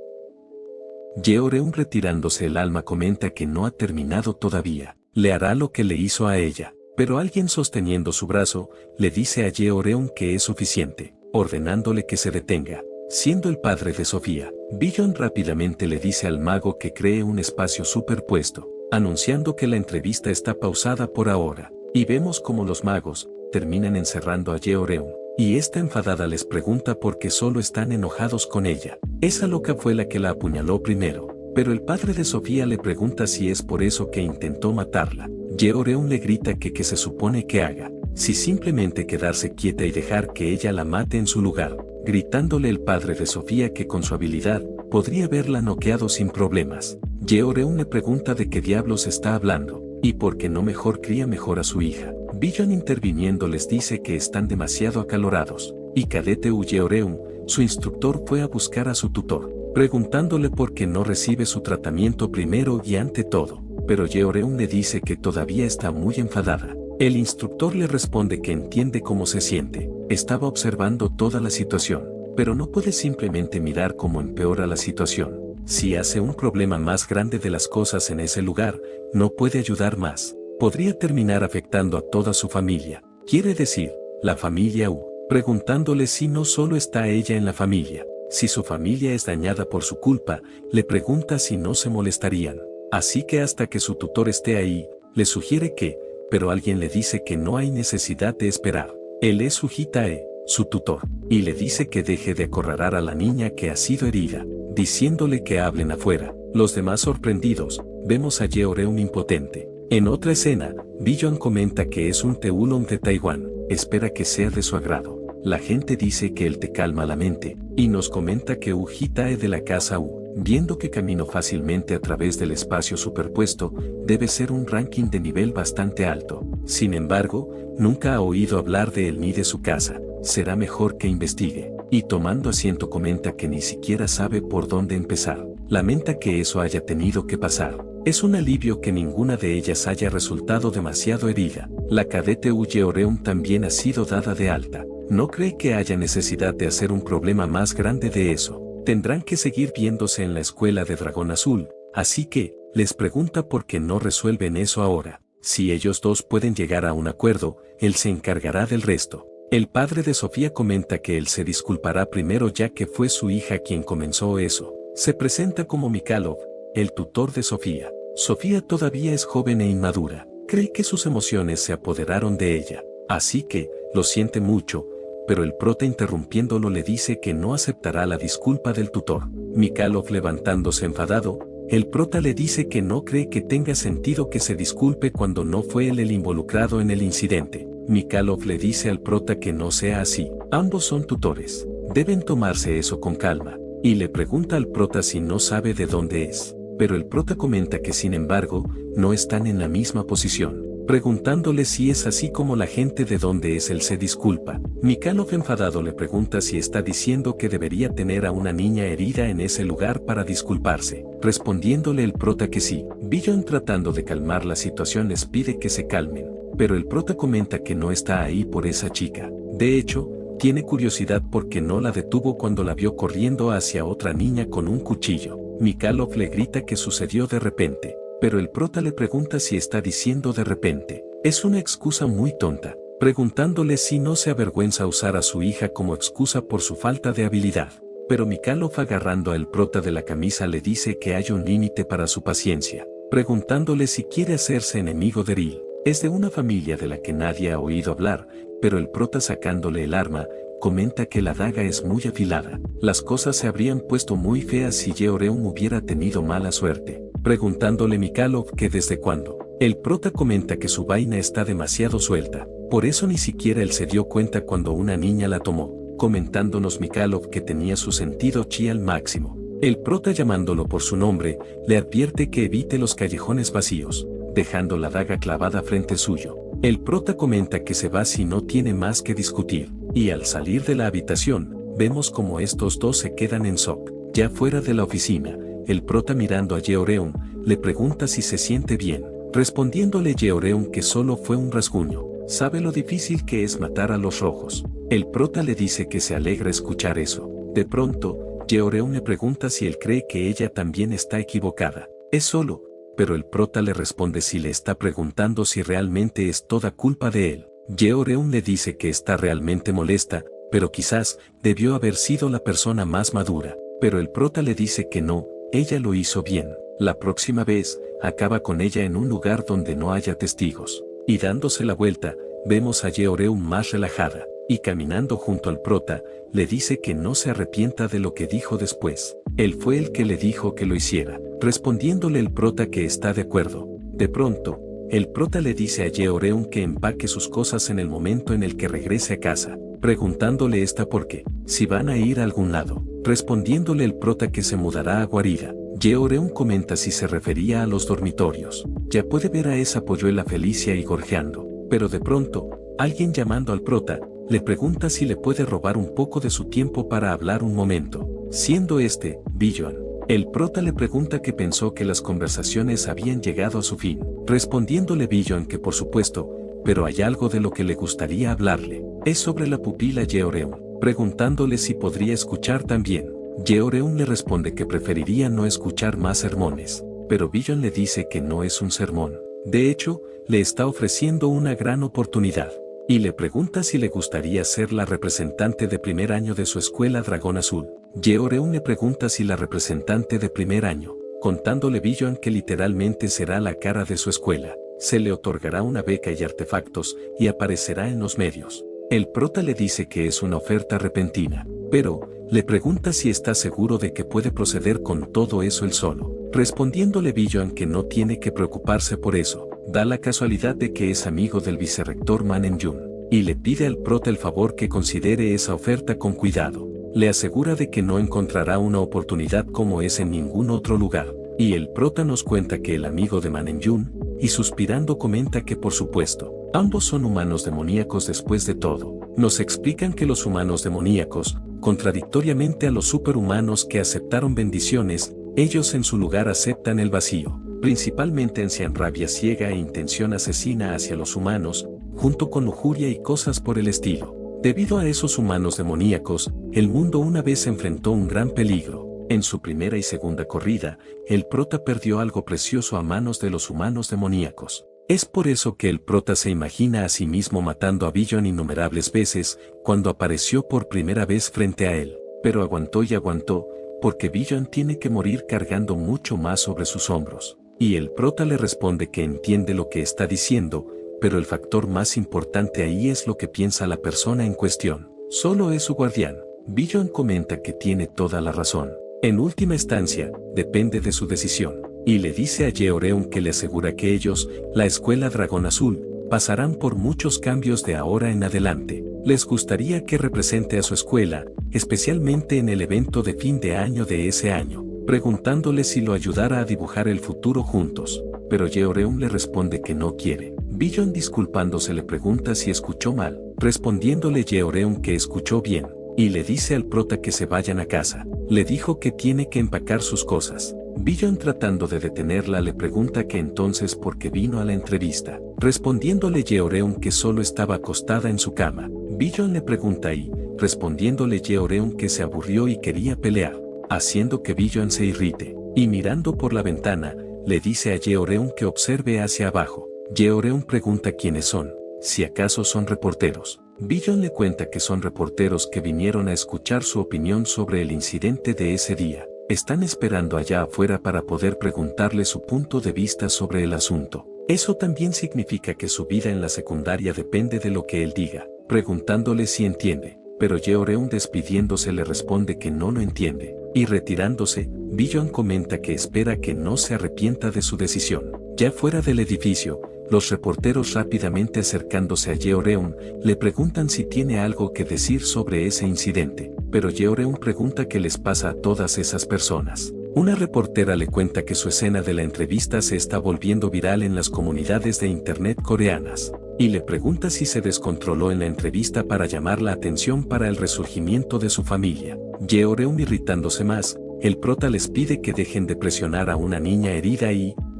Yeoreum, retirándose el alma, comenta que no ha terminado todavía, le hará lo que le hizo a ella, pero alguien, sosteniendo su brazo, le dice a Yeoreum que es suficiente, ordenándole que se detenga. Siendo el padre de Sofía, Billon rápidamente le dice al mago que cree un espacio superpuesto, anunciando que la entrevista está pausada por ahora, y vemos como los magos terminan encerrando a Yeoreum, y esta, enfadada, les pregunta por qué solo están enojados con ella. Esa loca fue la que la apuñaló primero, pero el padre de Sofía le pregunta si es por eso que intentó matarla. Yeoreum le grita que se supone que haga, si simplemente quedarse quieta y dejar que ella la mate en su lugar, gritándole el padre de Sofía que con su habilidad podría haberla noqueado sin problemas. Yeoreum le pregunta de qué diablos está hablando, y por qué no mejor cría mejor a su hija. Billon, interviniendo, les dice que están demasiado acalorados, y Cadete Yeoreum, su instructor, fue a buscar a su tutor, preguntándole por qué no recibe su tratamiento primero y ante todo, pero Yeoreum le dice que todavía está muy enfadada. El instructor le responde que entiende cómo se siente, estaba observando toda la situación, pero no puede simplemente mirar cómo empeora la situación. Si hace un problema más grande de las cosas en ese lugar, no puede ayudar más. Podría terminar afectando a toda su familia, quiere decir, la familia U, preguntándole si no solo está ella en la familia, si su familia es dañada por su culpa, le pregunta si no se molestarían. Así que hasta que su tutor esté ahí, le sugiere que, pero alguien le dice que no hay necesidad de esperar. Él es Ujitae, su tutor, y le dice que deje de acorralar a la niña que ha sido herida, diciéndole que hablen afuera. Los demás sorprendidos, vemos a Yeoreum impotente. En otra escena, Billon comenta que es un té oolong de Taiwán, espera que sea de su agrado. La gente dice que el té calma la mente, y nos comenta que Ujitae de la casa U, viendo que camino fácilmente a través del espacio superpuesto, debe ser un ranking de nivel bastante alto. Sin embargo, nunca ha oído hablar de él ni de su casa, será mejor que investigue. Y tomando asiento comenta que ni siquiera sabe por dónde empezar. lamenta que eso haya tenido que pasar. Es un alivio que ninguna de ellas haya resultado demasiado herida. La cadete Yeoreum también ha sido dada de alta. No cree que haya necesidad de hacer un problema más grande de eso. Tendrán que seguir viéndose en la escuela de Dragón Azul, así que, les pregunta por qué no resuelven eso ahora. Si ellos dos pueden llegar a un acuerdo, él se encargará del resto. El padre de Sofía comenta que él se disculpará primero ya que fue su hija quien comenzó eso. Se presenta como Mikhailov, el tutor de Sofía. Sofía todavía es joven e inmadura. Cree que sus emociones se apoderaron de ella. Así que, lo siente mucho, pero el prota interrumpiéndolo le dice que no aceptará la disculpa del tutor. Mikhailov levantándose enfadado, el prota le dice que no cree que tenga sentido que se disculpe cuando no fue él el involucrado en el incidente. Mikhailov le dice al prota que no sea así. Ambos son tutores. Deben tomarse eso con calma. Y le pregunta al prota si no sabe de dónde es. Pero el prota comenta que sin embargo, no están en la misma posición. Preguntándole si es así como la gente de dónde es él se disculpa. Mikhailov enfadado le pregunta si está diciendo que debería tener a una niña herida en ese lugar para disculparse. Respondiéndole el prota que sí. Billon tratando de calmar la situación les pide que se calmen. Pero el prota comenta que no está ahí por esa chica. De hecho, tiene curiosidad porque no la detuvo cuando la vio corriendo hacia otra niña con un cuchillo. Mikhailov le grita que sucedió de repente, pero el prota le pregunta si está diciendo de repente. Es una excusa muy tonta, preguntándole si no se avergüenza usar a su hija como excusa por su falta de habilidad. Pero Mikhailov agarrando al prota de la camisa le dice que hay un límite para su paciencia, preguntándole si quiere hacerse enemigo de Ril. Es de una familia de la que nadie ha oído hablar, pero el prota sacándole el arma, comenta que la daga es muy afilada. Las cosas se habrían puesto muy feas si Yeoreum hubiera tenido mala suerte. Preguntándole Mikhailov que desde cuándo. El prota comenta que su vaina está demasiado suelta, por eso ni siquiera él se dio cuenta cuando una niña la tomó. Comentándonos Mikhailov que tenía su sentido chi al máximo. El prota llamándolo por su nombre, le advierte que evite los callejones vacíos, dejando la daga clavada frente suyo. El prota comenta que se va si no tiene más que discutir, y al salir de la habitación, vemos como estos dos se quedan en shock. Ya fuera de la oficina, el prota mirando a Yeoreum, le pregunta si se siente bien, respondiéndole Yeoreum que solo fue un rasguño. Sabe lo difícil que es matar a los rojos. El prota le dice que se alegra escuchar eso. De pronto, Yeoreum le pregunta si él cree que ella también está equivocada. Es solo, pero el prota le responde si le está preguntando si realmente es toda culpa de él. Yeoreum le dice que está realmente molesta, pero quizás debió haber sido la persona más madura. Pero el prota le dice que no, ella lo hizo bien. La próxima vez, acaba con ella en un lugar donde no haya testigos. Y dándose la vuelta, vemos a Yeoreum más relajada, y caminando junto al prota, le dice que no se arrepienta de lo que dijo después. Él fue el que le dijo que lo hiciera, respondiéndole el prota que está de acuerdo. De pronto, el prota le dice a Yeoreum que empaque sus cosas en el momento en el que regrese a casa, preguntándole esta por qué, si van a ir a algún lado, respondiéndole el prota que se mudará a guarida. Yeoreum comenta si se refería a los dormitorios. Ya puede ver a esa polluela Felicia y gorjeando, pero de pronto, alguien llamando al prota, le pregunta si le puede robar un poco de su tiempo para hablar un momento, siendo este, Billon. El prota le pregunta que pensó que las conversaciones habían llegado a su fin, respondiéndole Billon que por supuesto, pero hay algo de lo que le gustaría hablarle. Es sobre la pupila Yeoreum, preguntándole si podría escuchar también. Yeoreum le responde que preferiría no escuchar más sermones, pero Billon le dice que no es un sermón. De hecho, le está ofreciendo una gran oportunidad, y le pregunta si le gustaría ser la representante de primer año de su escuela Dragón Azul. Yeoreum le pregunta si la representante de primer año, contándole Billon que literalmente será la cara de su escuela, se le otorgará una beca y artefactos, y aparecerá en los medios. El prota le dice que es una oferta repentina, pero le pregunta si está seguro de que puede proceder con todo eso él solo, respondiéndole Billon que no tiene que preocuparse por eso. Da la casualidad de que es amigo del vicerrector Manem-Jun, y le pide al prota el favor que considere esa oferta con cuidado. Le asegura de que no encontrará una oportunidad como esa en ningún otro lugar, y el prota nos cuenta que el amigo de Manem-Jun, y suspirando comenta que por supuesto, ambos son humanos demoníacos después de todo. Nos explican que los humanos demoníacos, contradictoriamente a los superhumanos que aceptaron bendiciones, ellos en su lugar aceptan el vacío. Principalmente en rabia ciega e intención asesina hacia los humanos, junto con lujuria y cosas por el estilo. Debido a esos humanos demoníacos, el mundo una vez enfrentó un gran peligro. En su primera y segunda corrida, el prota perdió algo precioso a manos de los humanos demoníacos. Es por eso que el prota se imagina a sí mismo matando a Billion innumerables veces, cuando apareció por primera vez frente a él. Pero aguantó y aguantó, porque Billion tiene que morir cargando mucho más sobre sus hombros. Y el prota le responde que entiende lo que está diciendo, pero el factor más importante ahí es lo que piensa la persona en cuestión. Solo es su guardián. Billion comenta que tiene toda la razón. En última instancia, depende de su decisión. Y le dice a Yeoreum que le asegura que ellos, la Escuela Dragón Azul, pasarán por muchos cambios de ahora en adelante. Les gustaría que represente a su escuela, especialmente en el evento de fin de año de ese año, preguntándole si lo ayudara a dibujar el futuro juntos. Pero Yeoreum le responde que no quiere. Billion disculpándose le pregunta si escuchó mal, respondiéndole Yeoreum que escuchó bien, y le dice al prota que se vayan a casa. Le dijo que tiene que empacar sus cosas. Billion tratando de detenerla le pregunta que entonces por qué vino a la entrevista, respondiéndole Yeoreum que solo estaba acostada en su cama. Billion le pregunta y, respondiéndole Yeoreum que se aburrió y quería pelear, haciendo que Billion se irrite, y mirando por la ventana, le dice a Yeoreum que observe hacia abajo. Yeoreum pregunta quiénes son, si acaso son reporteros. Billion le cuenta que son reporteros que vinieron a escuchar su opinión sobre el incidente de ese día. Están esperando allá afuera para poder preguntarle su punto de vista sobre el asunto. Eso también significa que su vida en la secundaria depende de lo que él diga, preguntándole si entiende, pero Yeoreum despidiéndose le responde que no lo entiende, y retirándose, Billion comenta que espera que no se arrepienta de su decisión. Ya fuera del edificio, los reporteros rápidamente acercándose a Yeoreum, le preguntan si tiene algo que decir sobre ese incidente, pero Yeoreum pregunta qué les pasa a todas esas personas. Una reportera le cuenta que su escena de la entrevista se está volviendo viral en las comunidades de internet coreanas, y le pregunta si se descontroló en la entrevista para llamar la atención para el resurgimiento de su familia. Yeoreum irritándose más, el prota les pide que dejen de presionar a una niña herida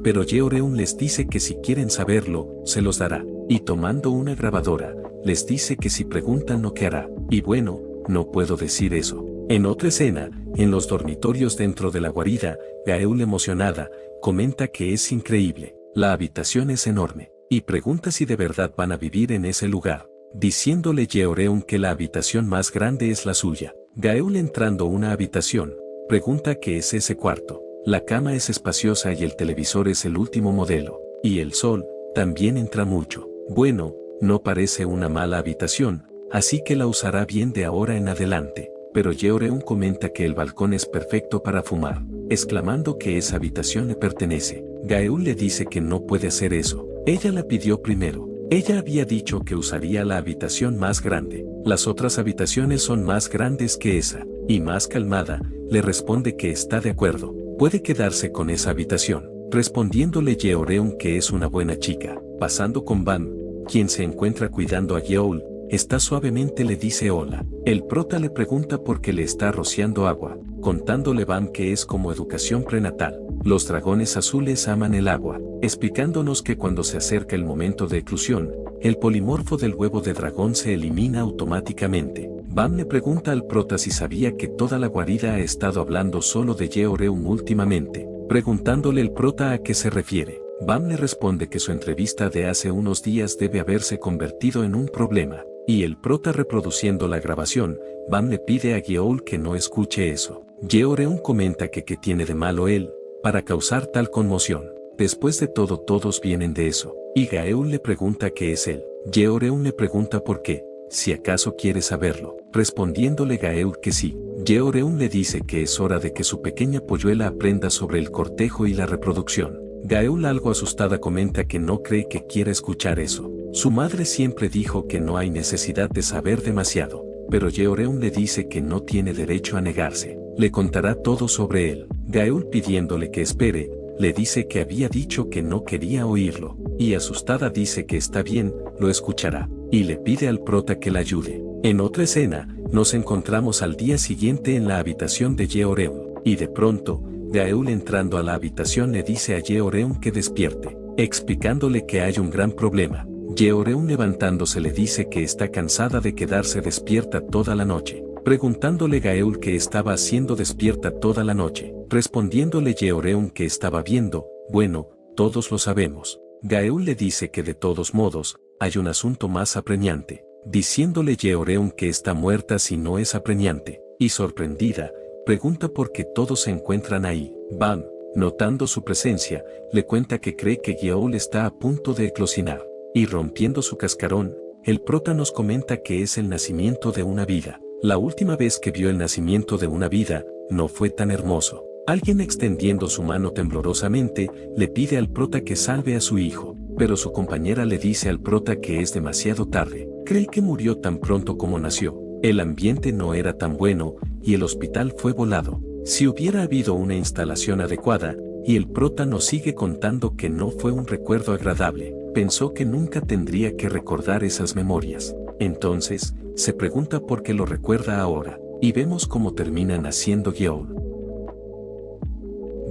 pero Yeoreum les dice que si quieren saberlo, se los dará, y tomando una grabadora, les dice que si preguntan lo que hará, y bueno, no puedo decir eso. En otra escena, en los dormitorios dentro de la guarida, Gaeul emocionada, comenta que es increíble, la habitación es enorme, y pregunta si de verdad van a vivir en ese lugar, diciéndole Yeoreum que la habitación más grande es la suya. Gaeul entrando a una habitación, pregunta qué es ese cuarto. La cama es espaciosa y el televisor es el último modelo, y el sol también entra mucho. Bueno, no parece una mala habitación, así que la usará bien de ahora en adelante. Pero Yeoreum comenta que el balcón es perfecto para fumar, exclamando que esa habitación le pertenece. Gaeul le dice que no puede hacer eso, ella la pidió primero. Ella había dicho que usaría la habitación más grande. Las otras habitaciones son más grandes que esa, y más calmada, le responde que está de acuerdo. Puede quedarse con esa habitación, respondiéndole Yeoreum que es una buena chica. Pasando con Bam, quien se encuentra cuidando a Yeol, está suavemente le dice hola. El prota le pregunta por qué le está rociando agua, contándole Bam que es como educación prenatal. Los dragones azules aman el agua, explicándonos que cuando se acerca el momento de eclusión, el polimorfo del huevo de dragón se elimina automáticamente. Bam le pregunta al prota si sabía que toda la guarida ha estado hablando solo de Yeoreum últimamente, preguntándole el prota a qué se refiere. Bam le responde que su entrevista de hace unos días debe haberse convertido en un problema, y el prota reproduciendo la grabación, Bam le pide a Yeol que no escuche eso. Yeoreum comenta que qué tiene de malo él, para causar tal conmoción. Después de todo todos vienen de eso, y Gaeul le pregunta qué es él. Yeoreum le pregunta por qué, si acaso quiere saberlo, respondiéndole Gaeul que sí. Yeoreum le dice que es hora de que su pequeña polluela aprenda sobre el cortejo y la reproducción. Gaeul algo asustada comenta que no cree que quiera escuchar eso. Su madre siempre dijo que no hay necesidad de saber demasiado, pero Yeoreum le dice que no tiene derecho a negarse. Le contará todo sobre él. Gaeul pidiéndole que espere, le dice que había dicho que no quería oírlo, y asustada dice que está bien, lo escuchará, y le pide al prota que la ayude. En otra escena, nos encontramos al día siguiente en la habitación de Yeoreum, y de pronto, Gaeul entrando a la habitación le dice a Yeoreum que despierte, explicándole que hay un gran problema. Yeoreum levantándose le dice que está cansada de quedarse despierta toda la noche, preguntándole Gaeul qué estaba haciendo despierta toda la noche, respondiéndole Yeoreum que estaba viendo, bueno, todos lo sabemos. Gaeul le dice que de todos modos, hay un asunto más apremiante, diciéndole Yeoreum que está muerta si no es apremiante, y sorprendida, pregunta por qué todos se encuentran ahí. Bam, notando su presencia, le cuenta que cree que Yeol está a punto de eclosionar, y rompiendo su cascarón, el prota nos comenta que es el nacimiento de una vida. La última vez que vio el nacimiento de una vida, no fue tan hermoso. Alguien extendiendo su mano temblorosamente, le pide al prota que salve a su hijo, pero su compañera le dice al prota que es demasiado tarde, cree que murió tan pronto como nació. El ambiente no era tan bueno, y el hospital fue volado. Si hubiera habido una instalación adecuada, y el prota nos sigue contando que no fue un recuerdo agradable, pensó que nunca tendría que recordar esas memorias. Entonces, se pregunta por qué lo recuerda ahora, y vemos cómo termina naciendo Yeol.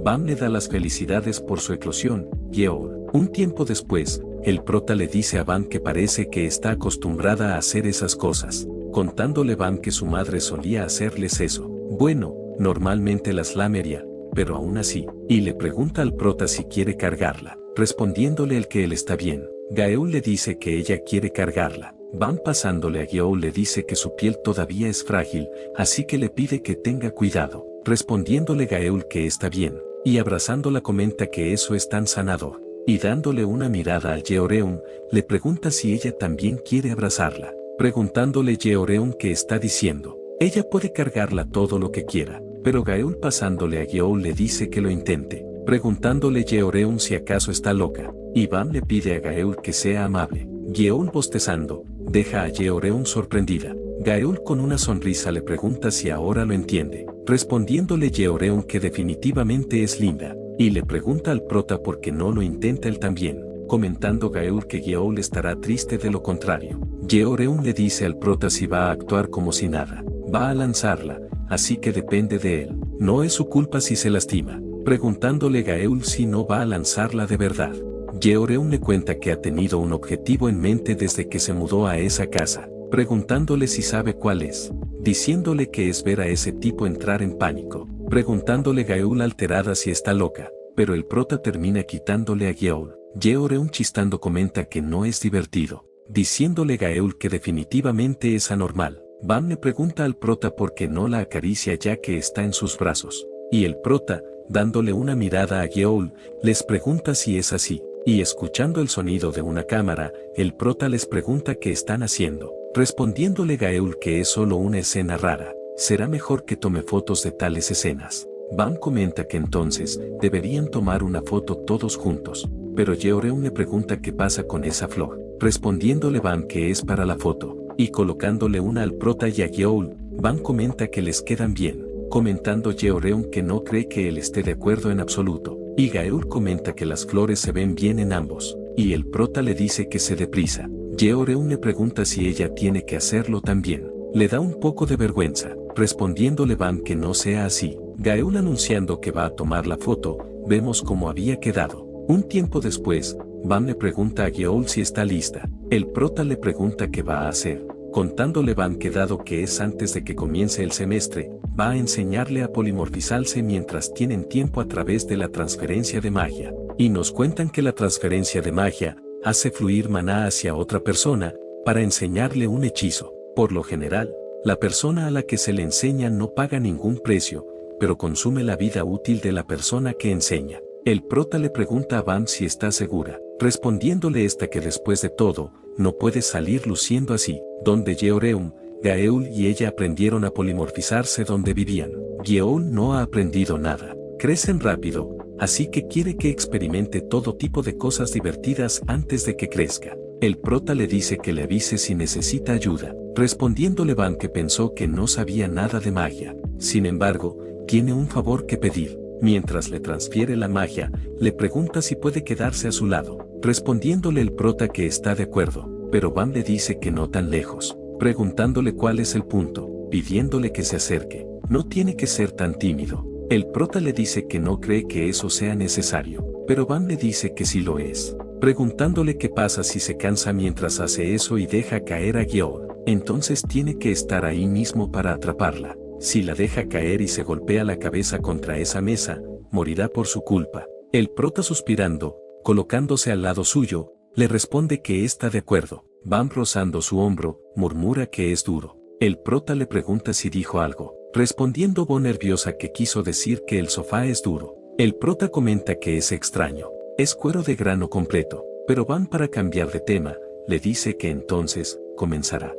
Bam le da las felicidades por su eclosión, Yeol. Un tiempo después, el prota le dice a Bam que parece que está acostumbrada a hacer esas cosas, contándole Bam que su madre solía hacerles eso. Bueno, normalmente las lamería, pero aún así, y le pregunta al prota si quiere cargarla, respondiéndole el que él está bien. Gaeul le dice que ella quiere cargarla. Bam pasándole a Yeol le dice que su piel todavía es frágil, así que le pide que tenga cuidado, respondiéndole Gaeul que está bien, y abrazándola comenta que eso es tan sanador, y dándole una mirada a Yeoreum, le pregunta si ella también quiere abrazarla, preguntándole Yeoreum qué está diciendo. Ella puede cargarla todo lo que quiera, pero Gaeul pasándole a Yeol le dice que lo intente, preguntándole Yeoreum si acaso está loca, y Bam le pide a Gaeul que sea amable. Yeol bostezando, deja a Yeoreum sorprendida. Gaeul con una sonrisa le pregunta si ahora lo entiende, respondiéndole Yeoreum que definitivamente es linda, y le pregunta al prota por qué no lo intenta él también, comentando Gaeul que Yeol estará triste de lo contrario. Yeoreum le dice al prota si va a actuar como si nada, va a lanzarla, así que depende de él, no es su culpa si se lastima, preguntándole Gaeul si no va a lanzarla de verdad. Yeoreum le cuenta que ha tenido un objetivo en mente desde que se mudó a esa casa, preguntándole si sabe cuál es, diciéndole que es ver a ese tipo entrar en pánico, preguntándole Gaeul alterada si está loca, pero el prota termina quitándole a Yeol. Yeoreum chistando comenta que no es divertido, diciéndole Gaeul que definitivamente es anormal. Bam le pregunta al prota por qué no la acaricia ya que está en sus brazos, y el prota, dándole una mirada a Yeol, les pregunta si es así. Y escuchando el sonido de una cámara, el prota les pregunta qué están haciendo, respondiéndole Gaeul que es solo una escena rara, será mejor que tome fotos de tales escenas. Bam comenta que entonces, deberían tomar una foto todos juntos, pero Yeoreum le pregunta qué pasa con esa flor, respondiéndole Bam que es para la foto, y colocándole una al prota y a Yeol, Bam comenta que les quedan bien, comentando Yeoreum que no cree que él esté de acuerdo en absoluto. Y Gaeul comenta que las flores se ven bien en ambos, y el prota le dice que se deprisa. Yeoreum le pregunta si ella tiene que hacerlo también. Le da un poco de vergüenza, respondiéndole Bam que no sea así. Gaeul anunciando que va a tomar la foto, vemos cómo había quedado. Un tiempo después, Bam le pregunta a Yeol si está lista. El prota le pregunta qué va a hacer, contándole Bam que dado que es antes de que comience el semestre, va a enseñarle a polimorfizarse mientras tienen tiempo a través de la transferencia de magia. Y nos cuentan que la transferencia de magia hace fluir maná hacia otra persona para enseñarle un hechizo. Por lo general, la persona a la que se le enseña no paga ningún precio, pero consume la vida útil de la persona que enseña. El prota le pregunta a Bam si está segura, respondiéndole esta que después de todo, no puede salir luciendo así, donde Yeoreum, Gaeul y ella aprendieron a polimorfizarse donde vivían. Yeol no ha aprendido nada. Crecen rápido, así que quiere que experimente todo tipo de cosas divertidas antes de que crezca. El prota le dice que le avise si necesita ayuda, respondiéndole Bam que pensó que no sabía nada de magia. Sin embargo, tiene un favor que pedir. Mientras le transfiere la magia, le pregunta si puede quedarse a su lado, respondiéndole el prota que está de acuerdo, pero Bam le dice que no tan lejos, preguntándole cuál es el punto, pidiéndole que se acerque. No tiene que ser tan tímido, El prota le dice que no cree que eso sea necesario, pero Van le dice que sí lo es, preguntándole qué pasa si se cansa mientras hace eso y deja caer a Geol. Entonces tiene que estar ahí mismo para atraparla. Si la deja caer y se golpea la cabeza contra esa mesa, morirá por su culpa. El prota, suspirando, colocándose al lado suyo, le responde que está de acuerdo. Van, rozando su hombro, murmura que es duro. El prota le pregunta si dijo algo, respondiendo Bo nerviosa que quiso decir que el sofá es duro. El prota comenta que es extraño, es cuero de grano completo, pero Van, para cambiar de tema, le dice que entonces comenzará.